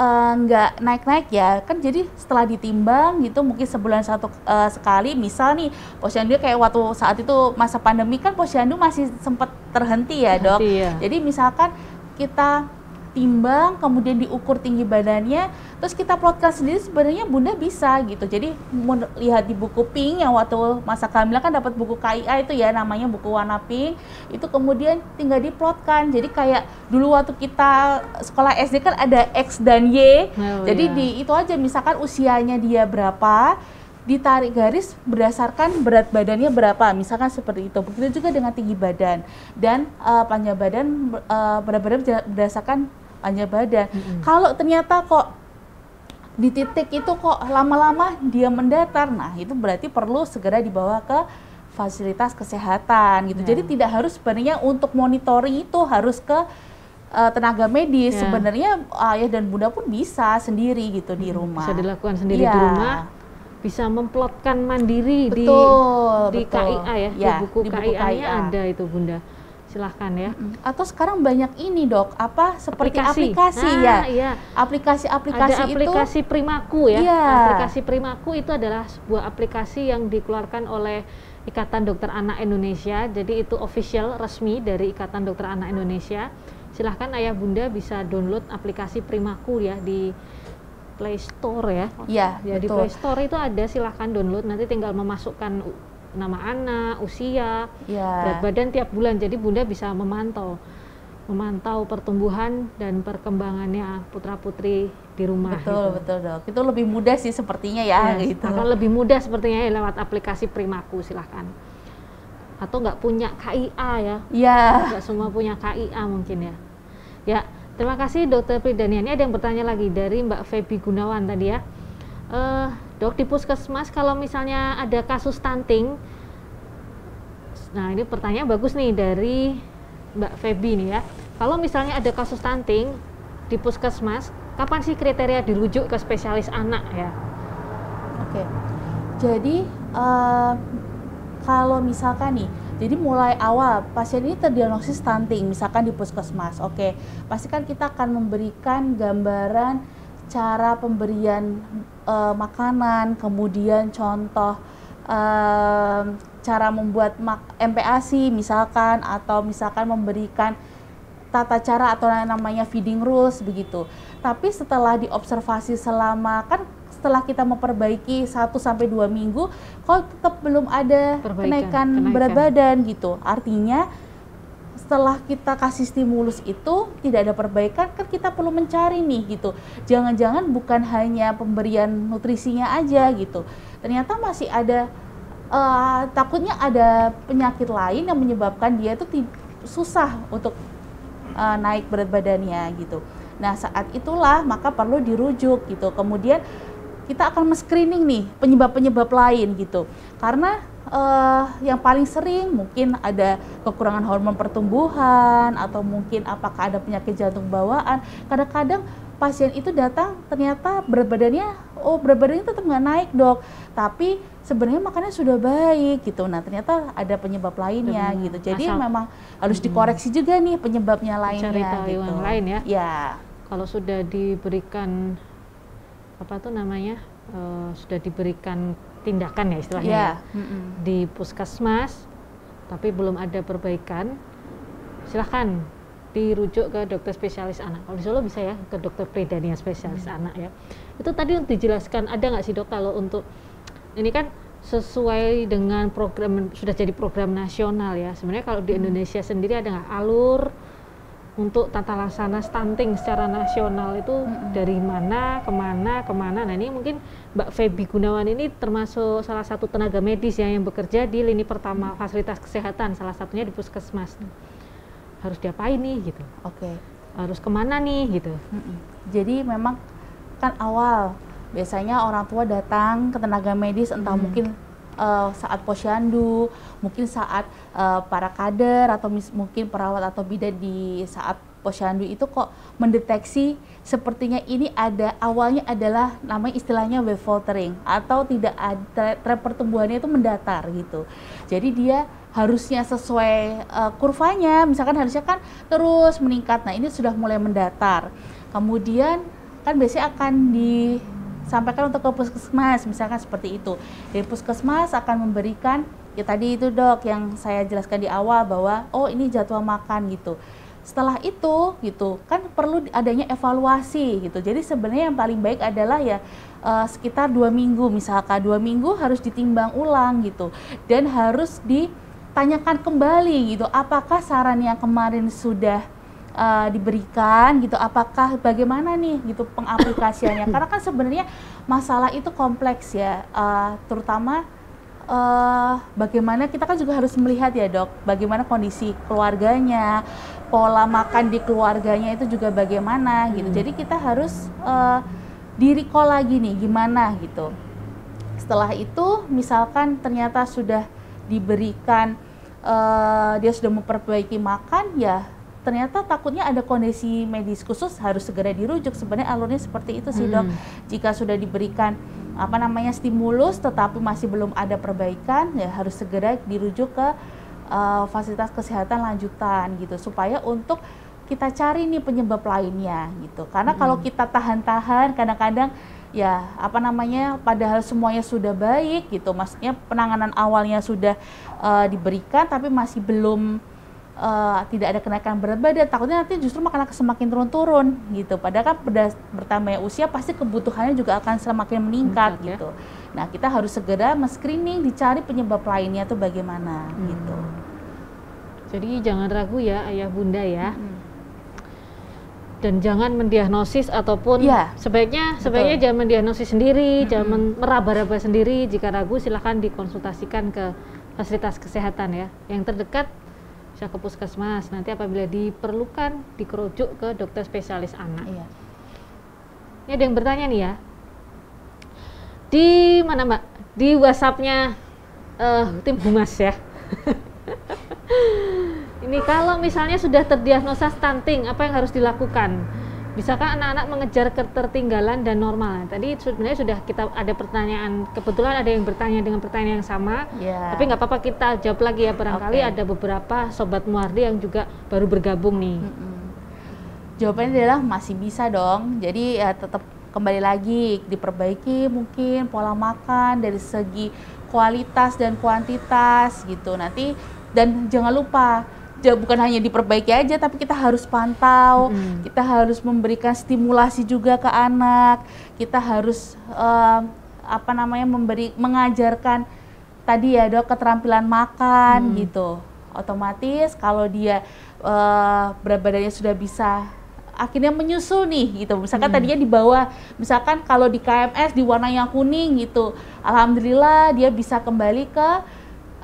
nggak naik-naik ya. Kan jadi setelah ditimbang gitu mungkin sebulan sekali, misal nih posyandu kayak waktu saat itu masa pandemi kan posyandu masih sempat terhenti ya dok. Jadi misalkan kita timbang, kemudian diukur tinggi badannya, terus kita plotkan sendiri sebenarnya bunda bisa gitu. Jadi lihat di buku pink yang waktu masa kehamilan kan dapat buku KIA itu ya namanya buku warna pink, itu kemudian tinggal diplotkan. Jadi kayak dulu waktu kita sekolah SD kan ada X dan Y, jadi itu aja misalkan usianya dia berapa, ditarik garis berdasarkan berat badannya berapa, misalkan seperti itu. Begitu juga dengan tinggi badan dan panjang badan, berat badan berdasarkan panjang badan. Kalau ternyata kok di titik itu kok lama-lama dia mendatar, nah itu berarti perlu segera dibawa ke fasilitas kesehatan gitu. Jadi tidak harus sebenarnya untuk monitoring itu harus ke tenaga medis. Sebenarnya ayah dan bunda pun bisa sendiri gitu di rumah. Bisa dilakukan sendiri di rumah. Bisa memplotkan mandiri di KIA ya, di buku KIA-nya ada itu bunda, silahkan ya. Atau sekarang banyak ini dok, seperti aplikasi aplikasi-aplikasi ada itu. Aplikasi Primaku ya, aplikasi Primaku itu adalah sebuah aplikasi yang dikeluarkan oleh Ikatan Dokter Anak Indonesia, jadi itu official resmi dari Ikatan Dokter Anak Indonesia. Silahkan ayah bunda bisa download aplikasi Primaku ya di Play Store ya. Di Play Store itu ada, silahkan download, nanti tinggal memasukkan nama anak, usia, berat badan tiap bulan. Jadi bunda bisa memantau pertumbuhan dan perkembangannya putra putri di rumah. Betul dok. Itu lebih mudah sih sepertinya ya. Gitu. Akan lebih mudah sepertinya ya lewat aplikasi Primaku, silahkan. Atau nggak punya KIA ya? Nggak semua punya KIA mungkin ya. Ya. Terima kasih Dokter Pridania. Ini ada yang bertanya lagi dari Mbak Feby Gunawan tadi ya. Dok, di puskesmas kalau misalnya ada kasus stunting, nah ini pertanyaan bagus nih dari Mbak Feby nih ya. Kalau misalnya ada kasus stunting di puskesmas, kapan sih kriteria dirujuk ke spesialis anak ya? Oke. Jadi kalau misalkan nih, jadi mulai awal pasien ini terdiagnosis stunting, misalkan di puskesmas, pastikan kita akan memberikan gambaran cara pemberian makanan, kemudian contoh cara membuat MPASI misalkan, atau misalkan memberikan tata cara atau namanya feeding rules begitu. Tapi setelah diobservasi setelah kita memperbaiki 1-2 minggu, kalau tetap belum ada kenaikan berat badan gitu, artinya setelah kita kasih stimulus itu tidak ada perbaikan, kan kita perlu mencari nih gitu. Jangan-jangan bukan hanya pemberian nutrisinya aja gitu, ternyata masih ada takutnya ada penyakit lain yang menyebabkan dia itu susah untuk naik berat badannya gitu. Nah saat itulah maka perlu dirujuk gitu. Kemudian kita akan men-screening nih penyebab-penyebab lain gitu. Karena yang paling sering mungkin ada kekurangan hormon pertumbuhan, atau mungkin apakah ada penyakit jantung bawaan. Kadang-kadang pasien itu datang ternyata berat badannya tetap nggak naik dok, tapi sebenarnya makannya sudah baik gitu. Nah ternyata ada penyebab lainnya gitu. Jadi memang harus dikoreksi juga nih penyebabnya lainnya. Cari tahu gitu. yang lain ya. Ya. Kalau sudah diberikan sudah diberikan tindakan ya istilahnya di puskesmas, tapi belum ada perbaikan, silahkan dirujuk ke dokter spesialis anak. Kalau di Solo bisa ya ke dokter Predania spesialis anak ya. Itu tadi untuk dijelaskan, ada nggak sih dok kalau untuk ini kan sesuai dengan program, sudah jadi program nasional ya. Sebenarnya kalau di Indonesia sendiri ada nggak alur untuk tata laksana stunting secara nasional itu dari mana, kemana. Nah ini mungkin Mbak Feby Gunawan ini termasuk salah satu tenaga medis ya yang bekerja di lini pertama fasilitas kesehatan, salah satunya di puskesmas. Harus diapain nih gitu? Oke. Harus kemana nih gitu? Jadi memang kan awal biasanya orang tua datang ke tenaga medis entah mungkin saat posyandu, mungkin saat para kader atau mungkin perawat atau bidan di saat posyandu itu kok mendeteksi sepertinya ini ada awalnya adalah namanya istilahnya wave faltering atau tidak ada tren pertumbuhannya itu mendatar gitu. Jadi dia harusnya sesuai kurvanya, misalkan harusnya kan terus meningkat. Nah ini sudah mulai mendatar. Kemudian kan biasanya akan disampaikan untuk ke puskesmas, misalkan seperti itu. Dari puskesmas akan memberikan, ya tadi itu dok yang saya jelaskan di awal bahwa oh ini jadwal makan gitu. Setelah itu gitu kan perlu adanya evaluasi gitu. Jadi sebenarnya yang paling baik adalah ya sekitar 2 minggu, misalkan 2 minggu harus ditimbang ulang gitu. Dan harus ditanyakan kembali gitu, apakah saran yang kemarin sudah diberikan gitu, apakah bagaimana nih gitu pengaplikasiannya. Karena kan sebenarnya masalah itu kompleks ya, terutama bagaimana kita kan juga harus melihat ya dok, bagaimana kondisi keluarganya, pola makan di keluarganya itu juga bagaimana gitu. Jadi kita harus di-recall lagi nih gimana gitu. Setelah itu misalkan ternyata sudah diberikan, dia sudah memperbaiki makan ya, ternyata takutnya ada kondisi medis khusus harus segera dirujuk. Sebenarnya alurnya seperti itu sih dok. Jika sudah diberikan stimulus tetapi masih belum ada perbaikan ya harus segera dirujuk ke fasilitas kesehatan lanjutan gitu, supaya untuk kita cari nih penyebab lainnya gitu. Karena kalau kita tahan-tahan kadang-kadang ya padahal semuanya sudah baik gitu, maksudnya penanganan awalnya sudah diberikan tapi masih belum tidak ada kenaikan berat badan, takutnya nanti justru akan semakin turun-turun gitu. Padahal kan bertambahnya usia pasti kebutuhannya juga akan semakin meningkat gitu. Nah kita harus segera men-screening, dicari penyebab lainnya tuh bagaimana gitu. Jadi jangan ragu ya ayah bunda ya. Dan jangan mendiagnosis ataupun sebaiknya jangan mendiagnosis sendiri, jangan meraba-raba sendiri. Jika ragu silahkan dikonsultasikan ke fasilitas kesehatan ya yang terdekat, bisa ke puskesmas. Nanti apabila diperlukan dikerujuk ke dokter spesialis anak. Ini ada yang bertanya nih ya, di mana mbak? Di WhatsApp-nya tim humas ya. Ini kalau misalnya sudah terdiagnosa stunting, apa yang harus dilakukan? Bisakah anak-anak mengejar ketertinggalan dan normal? Tadi sebenarnya sudah kita ada pertanyaan, kebetulan ada yang bertanya dengan pertanyaan yang sama, tapi nggak apa-apa kita jawab lagi ya, barangkali ada beberapa sobat Muardi yang juga baru bergabung nih. Jawabannya adalah masih bisa dong. Jadi ya tetap kembali lagi diperbaiki mungkin pola makan dari segi kualitas dan kuantitas gitu nanti, dan jangan lupa bukan hanya diperbaiki aja, tapi kita harus pantau, kita harus memberikan stimulasi juga ke anak, kita harus mengajarkan tadi ya dok keterampilan makan gitu. Otomatis kalau dia berat badannya sudah bisa akhirnya menyusul nih gitu, misalkan tadinya di bawah, misalkan kalau di KMS di warna yang kuning gitu, alhamdulillah dia bisa kembali ke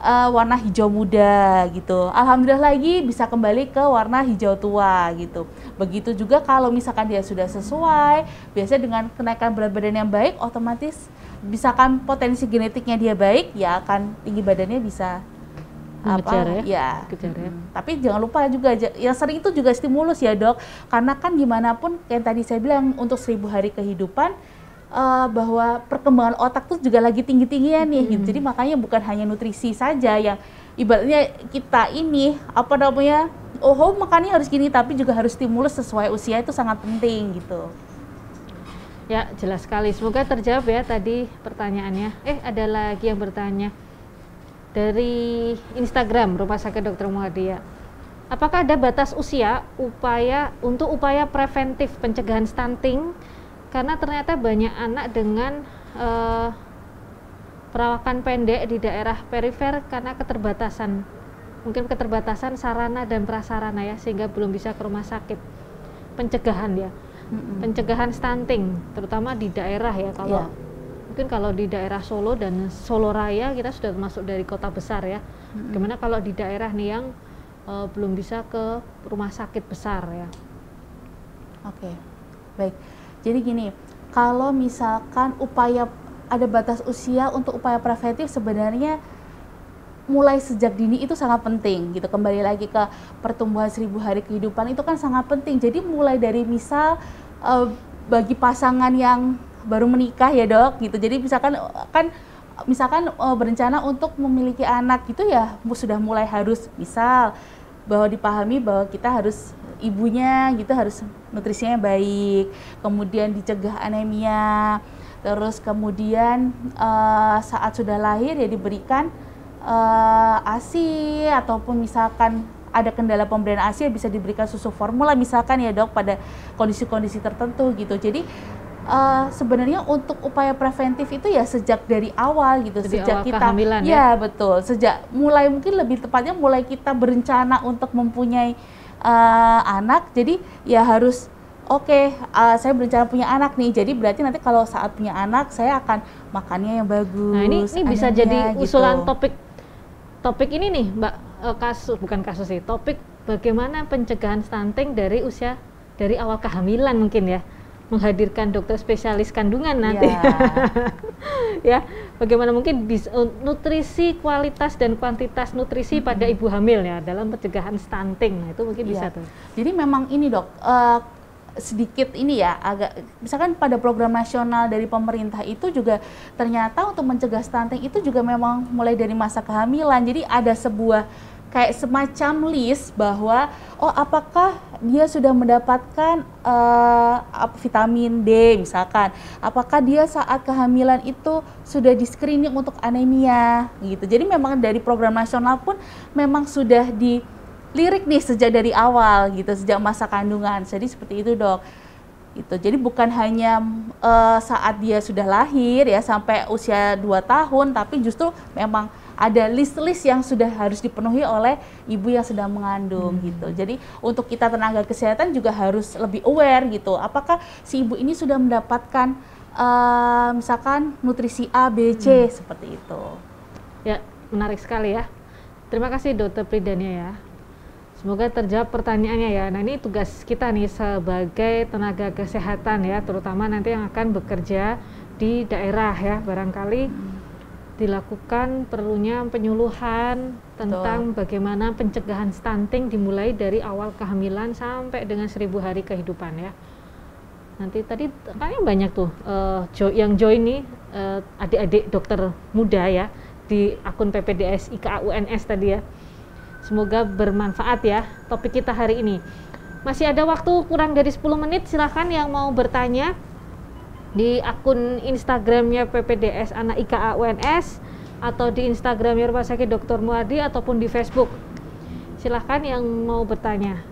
warna hijau muda gitu. Alhamdulillah lagi bisa kembali ke warna hijau tua gitu. Begitu juga kalau misalkan dia sudah sesuai, biasanya dengan kenaikan berat badan yang baik, otomatis misalkan potensi genetiknya dia baik, ya akan tinggi badannya bisa mengejar ya. Tapi jangan lupa juga, yang sering itu juga stimulus ya dok. Karena kan gimana pun, kayak tadi saya bilang untuk 1000 hari kehidupan, bahwa perkembangan otak tuh juga lagi tinggi-tingginya nih gitu. Jadi makanya bukan hanya nutrisi saja yang ibaratnya kita ini makannya harus gini, tapi juga harus stimulus sesuai usia, itu sangat penting gitu. Ya jelas sekali, semoga terjawab ya tadi pertanyaannya. Ada lagi yang bertanya dari Instagram Rumah Sakit Dr. Muardi ya. apakah ada batas usia untuk upaya preventif pencegahan stunting? Karena ternyata banyak anak dengan perawakan pendek di daerah perifer karena mungkin keterbatasan sarana dan prasarana ya, sehingga belum bisa ke rumah sakit. Pencegahan ya, pencegahan stunting, terutama di daerah ya. Kalau mungkin kalau di daerah Solo dan Solo Raya kita sudah masuk dari kota besar ya. Gimana kalau di daerah nih yang belum bisa ke rumah sakit besar ya? Oke, baik. Jadi gini, kalau misalkan ada batas usia untuk upaya preventif, sebenarnya mulai sejak dini itu sangat penting gitu. Kembali lagi ke pertumbuhan 1000 hari kehidupan itu kan sangat penting. Jadi mulai dari misal bagi pasangan yang baru menikah ya dok gitu. Jadi misalkan berencana untuk memiliki anak gitu ya, sudah mulai harus misal bahwa dipahami bahwa kita harus ibunya gitu harus nutrisinya baik, kemudian dicegah anemia, terus kemudian saat sudah lahir ya diberikan ASI, ataupun misalkan ada kendala pemberian ASI bisa diberikan susu formula misalkan ya dok pada kondisi-kondisi tertentu gitu. Jadi sebenarnya untuk upaya preventif itu ya sejak dari awal gitu, sejak kita ya betul, sejak mulai mungkin lebih tepatnya mulai kita berencana untuk mempunyai anak. Jadi ya harus saya berencana punya anak nih, jadi berarti nanti kalau saat punya anak saya akan makannya yang bagus. Nah ini bisa jadi usulan gitu. Topik ini nih Mbak, topik bagaimana pencegahan stunting dari awal kehamilan mungkin ya, menghadirkan dokter spesialis kandungan nanti ya, bagaimana mungkin nutrisi, kualitas dan kuantitas nutrisi pada ibu hamil ya dalam pencegahan stunting. Nah itu mungkin bisa tuh. Jadi memang ini dok, sedikit ini ya, agak misalkan pada program nasional dari pemerintah itu juga ternyata untuk mencegah stunting itu juga memang mulai dari masa kehamilan. Jadi ada sebuah kayak semacam list bahwa apakah dia sudah mendapatkan vitamin D misalkan, apakah dia saat kehamilan itu sudah di screening untuk anemia gitu. Jadi memang dari program nasional pun memang sudah dilirik nih sejak dari awal gitu, sejak masa kandungan. Jadi seperti itu dok. Gitu. Jadi bukan hanya saat dia sudah lahir ya sampai usia 2 tahun, tapi justru memang ada list-list yang sudah harus dipenuhi oleh ibu yang sedang mengandung gitu. Jadi untuk kita tenaga kesehatan juga harus lebih aware gitu. Apakah si ibu ini sudah mendapatkan misalkan nutrisi A, B, C seperti itu. Ya, menarik sekali ya. Terima kasih Dokter Pridania ya. Semoga terjawab pertanyaannya ya. Nah ini tugas kita nih sebagai tenaga kesehatan ya, terutama nanti yang akan bekerja di daerah ya, barangkali dilakukan perlunya penyuluhan tentang bagaimana pencegahan stunting dimulai dari awal kehamilan sampai dengan 1000 hari kehidupan ya. Nanti tadi kayaknya banyak tuh yang join nih adik-adik dokter muda ya di akun PPDS IKA UNS tadi ya. Semoga bermanfaat ya topik kita hari ini. Masih ada waktu kurang dari 10 menit, silahkan yang mau bertanya di akun Instagramnya PPDS Anak IKA UNS atau di Instagramnya Rumah Sakit Dr. Muardi ataupun di Facebook. Silahkan yang mau bertanya.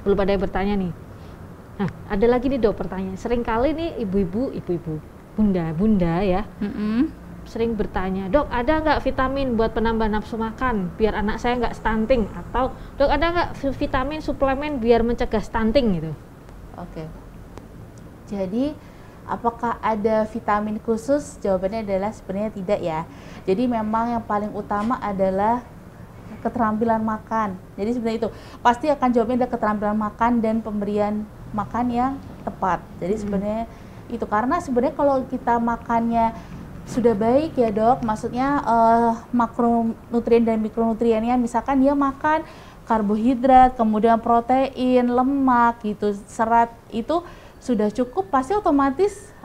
Belum ada yang bertanya nih. Nah, ada lagi nih dok pertanyaan. Seringkali nih ibu-ibu, bunda ya, sering bertanya, dok ada nggak vitamin buat penambah nafsu makan biar anak saya nggak stunting, atau dok ada nggak vitamin suplemen biar mencegah stunting gitu? Oke. Jadi apakah ada vitamin khusus? Jawabannya adalah sebenarnya tidak ya. Jadi memang yang paling utama adalah keterampilan makan. Jadi sebenarnya itu pasti akan jawabnya adalah keterampilan makan dan pemberian makan yang tepat. Jadi sebenarnya itu, karena sebenarnya kalau kita makannya sudah baik ya dok, maksudnya makronutrien dan mikronutriennya, misalkan dia makan karbohidrat, kemudian protein, lemak gitu, serat itu sudah cukup, pasti otomatis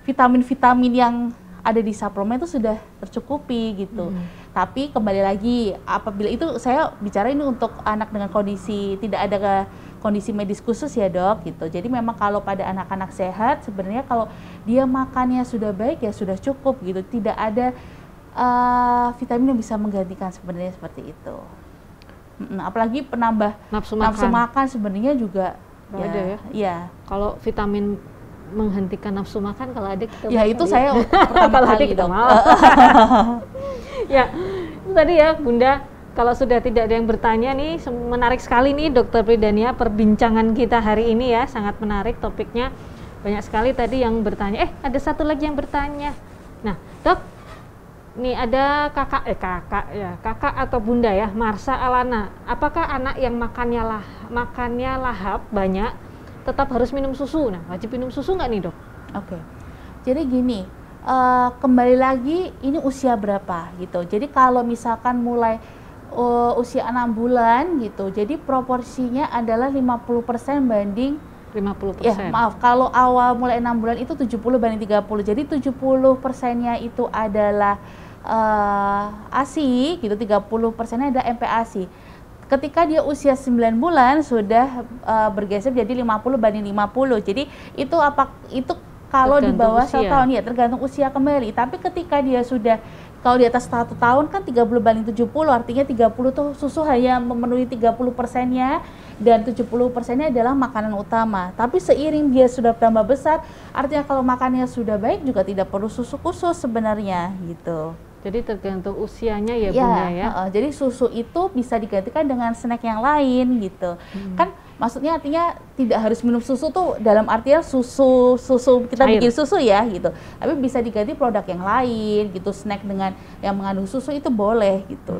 vitamin-vitamin yang ada di suplemen itu sudah tercukupi gitu. Tapi kembali lagi, apabila itu saya bicara ini untuk anak dengan kondisi tidak ada kondisi medis khusus ya dok gitu. Jadi memang kalau pada anak-anak sehat sebenarnya kalau dia makannya sudah baik ya sudah cukup gitu. Tidak ada vitamin yang bisa menggantikan sebenarnya seperti itu. Apalagi penambah Nafsu nafsu makan. makan sebenarnya juga Nggak ada ya? Iya. Kalau vitamin menghentikan nafsu makan, kalau ada kita Ya mau itu cari. saya pertama Kalau ada kali kita dong. mau. Ya, itu tadi ya Bunda. Kalau sudah tidak ada yang bertanya nih, menarik sekali nih Dokter Pridania perbincangan kita hari ini ya, sangat menarik topiknya. Banyak sekali tadi yang bertanya. Ada satu lagi yang bertanya. Nah, Dok, nih ada kakak atau bunda ya, Marsha Alana. Apakah anak yang makannya lahap banyak tetap harus minum susu? Nah, wajib minum susu nggak nih, Dok? Oke. Jadi gini, kembali lagi ini usia berapa gitu. Jadi kalau misalkan mulai usia 6 bulan gitu, jadi proporsinya adalah 50% banding 50%. ya, maaf, kalau awal mulai 6 bulan itu 70 banding 30. Jadi 70%-nya itu adalah ASI gitu, 30%-nya ada MPASI. Ketika dia usia 9 bulan sudah bergeser jadi 50 banding 50. Jadi itu kalau di bawah 1 tahun ya tergantung usia kembali. Tapi ketika dia sudah, kalau di atas 1 tahun kan 30 banding 70, artinya 30 tuh susu hanya memenuhi 30%-nya dan 70%-nya adalah makanan utama. Tapi seiring dia sudah bertambah besar, artinya kalau makannya sudah baik juga tidak perlu susu khusus sebenarnya gitu. Jadi tergantung usianya ya Bunda ya. Jadi susu itu bisa digantikan dengan snack yang lain gitu. Kan maksudnya artinya tidak harus minum susu tuh dalam artian susu kita Air. bikin susu ya gitu. Tapi bisa diganti produk yang lain gitu, snack dengan yang mengandung susu itu boleh gitu.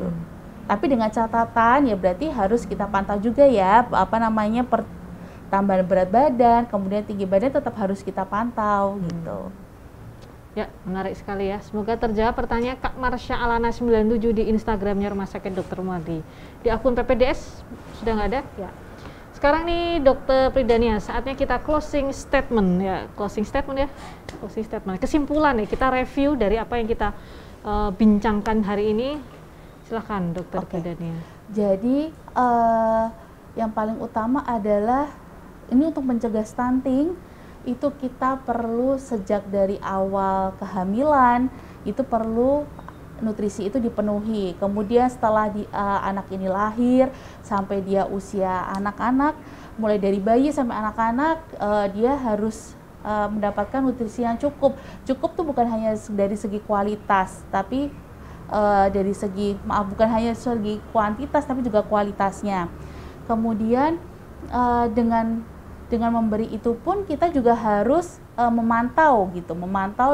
Tapi dengan catatan ya berarti harus kita pantau juga ya pertambahan berat badan, kemudian tinggi badan tetap harus kita pantau gitu. Ya, menarik sekali ya. Semoga terjawab pertanyaan Kak Marsha Alana 97 di Instagramnya Rumah Sakit Dr. Muardi. Di akun PPDS sudah nggak ada? Ya. Sekarang nih Dokter Pridania, saatnya kita closing statement ya. Closing statement ya. Closing statement. Kesimpulan nih, kita review dari apa yang kita bincangkan hari ini. Silahkan Dokter Pridania. Jadi yang paling utama adalah ini untuk mencegah stunting. Itu kita perlu sejak dari awal kehamilan itu perlu nutrisi itu dipenuhi. Kemudian setelah anak ini lahir sampai dia usia anak-anak, mulai dari bayi sampai anak-anak, dia harus mendapatkan nutrisi yang cukup. Cukup tuh bukan hanya dari segi kualitas, tapi dari segi bukan hanya segi kuantitas tapi juga kualitasnya. Kemudian dengan memberi itu pun kita juga harus memantau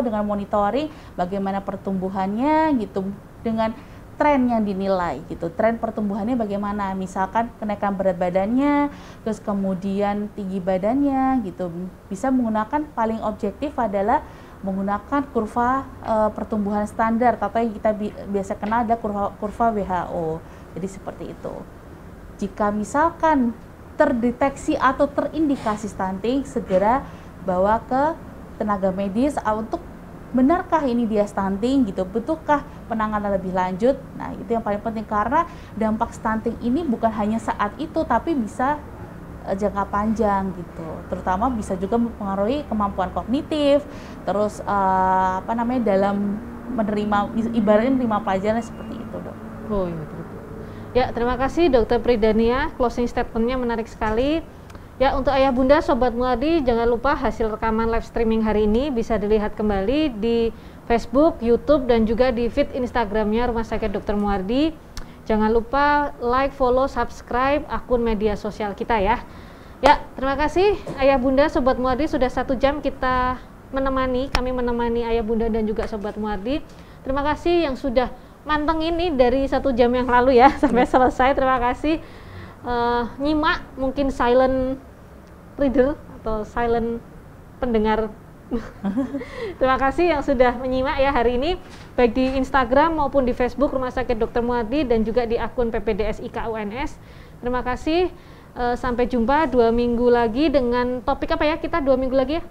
dengan monitoring bagaimana pertumbuhannya gitu, dengan tren yang dinilai gitu, tren pertumbuhannya bagaimana, misalkan kenaikan berat badannya, terus kemudian tinggi badannya gitu, bisa menggunakan paling objektif adalah menggunakan kurva pertumbuhan standar atau yang kita biasa kenal ada kurva WHO. Jadi seperti itu. Jika misalkan terdeteksi atau terindikasi stunting, segera bawa ke tenaga medis untuk benarkah ini dia stunting gitu, betulkah penanganan lebih lanjut. Nah itu yang paling penting karena dampak stunting ini bukan hanya saat itu tapi bisa jangka panjang gitu, terutama bisa juga mempengaruhi kemampuan kognitif, terus dalam menerima, ibaratnya menerima pelajaran seperti itu, Dok. Oh iya, betul. Ya, terima kasih Dokter Pridania, closing statement-nya menarik sekali. Ya, untuk ayah bunda Sobat Muardi, jangan lupa hasil rekaman live streaming hari ini bisa dilihat kembali di Facebook, YouTube, dan juga di feed Instagramnya Rumah Sakit Dr. Muardi. Jangan lupa like, follow, subscribe akun media sosial kita ya. Ya, terima kasih ayah bunda Sobat Muardi, sudah 1 jam kami menemani ayah bunda dan juga Sobat Muardi. Terima kasih yang sudah mantengin nih dari 1 jam yang lalu ya sampai selesai. Terima kasih nyimak, mungkin silent reader atau silent pendengar. Terima kasih yang sudah menyimak ya hari ini baik di Instagram maupun di Facebook Rumah Sakit Dr. Muardi dan juga di akun PPDS IKUNS. Terima kasih, sampai jumpa 2 minggu lagi dengan topik apa ya, kita 2 minggu lagi ya,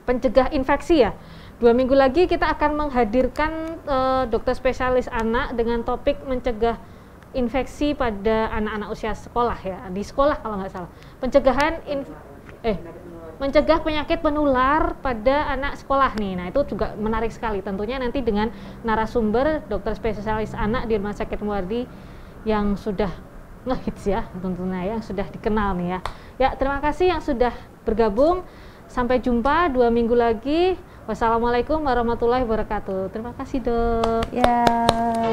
pencegah infeksi ya. 2 minggu lagi kita akan menghadirkan dokter spesialis anak dengan topik mencegah infeksi pada anak-anak usia sekolah ya, di sekolah kalau nggak salah. Pencegahan mencegah penyakit penular pada anak sekolah nih. Nah, itu juga menarik sekali. Tentunya nanti dengan narasumber dokter spesialis anak di Rumah Sakit Muardi yang sudah ngehits ya, tentunya yang sudah dikenal nih ya. Ya, terima kasih yang sudah bergabung. Sampai jumpa 2 minggu lagi. Wassalamualaikum warahmatullahi wabarakatuh. Terima kasih, Dok. Ya.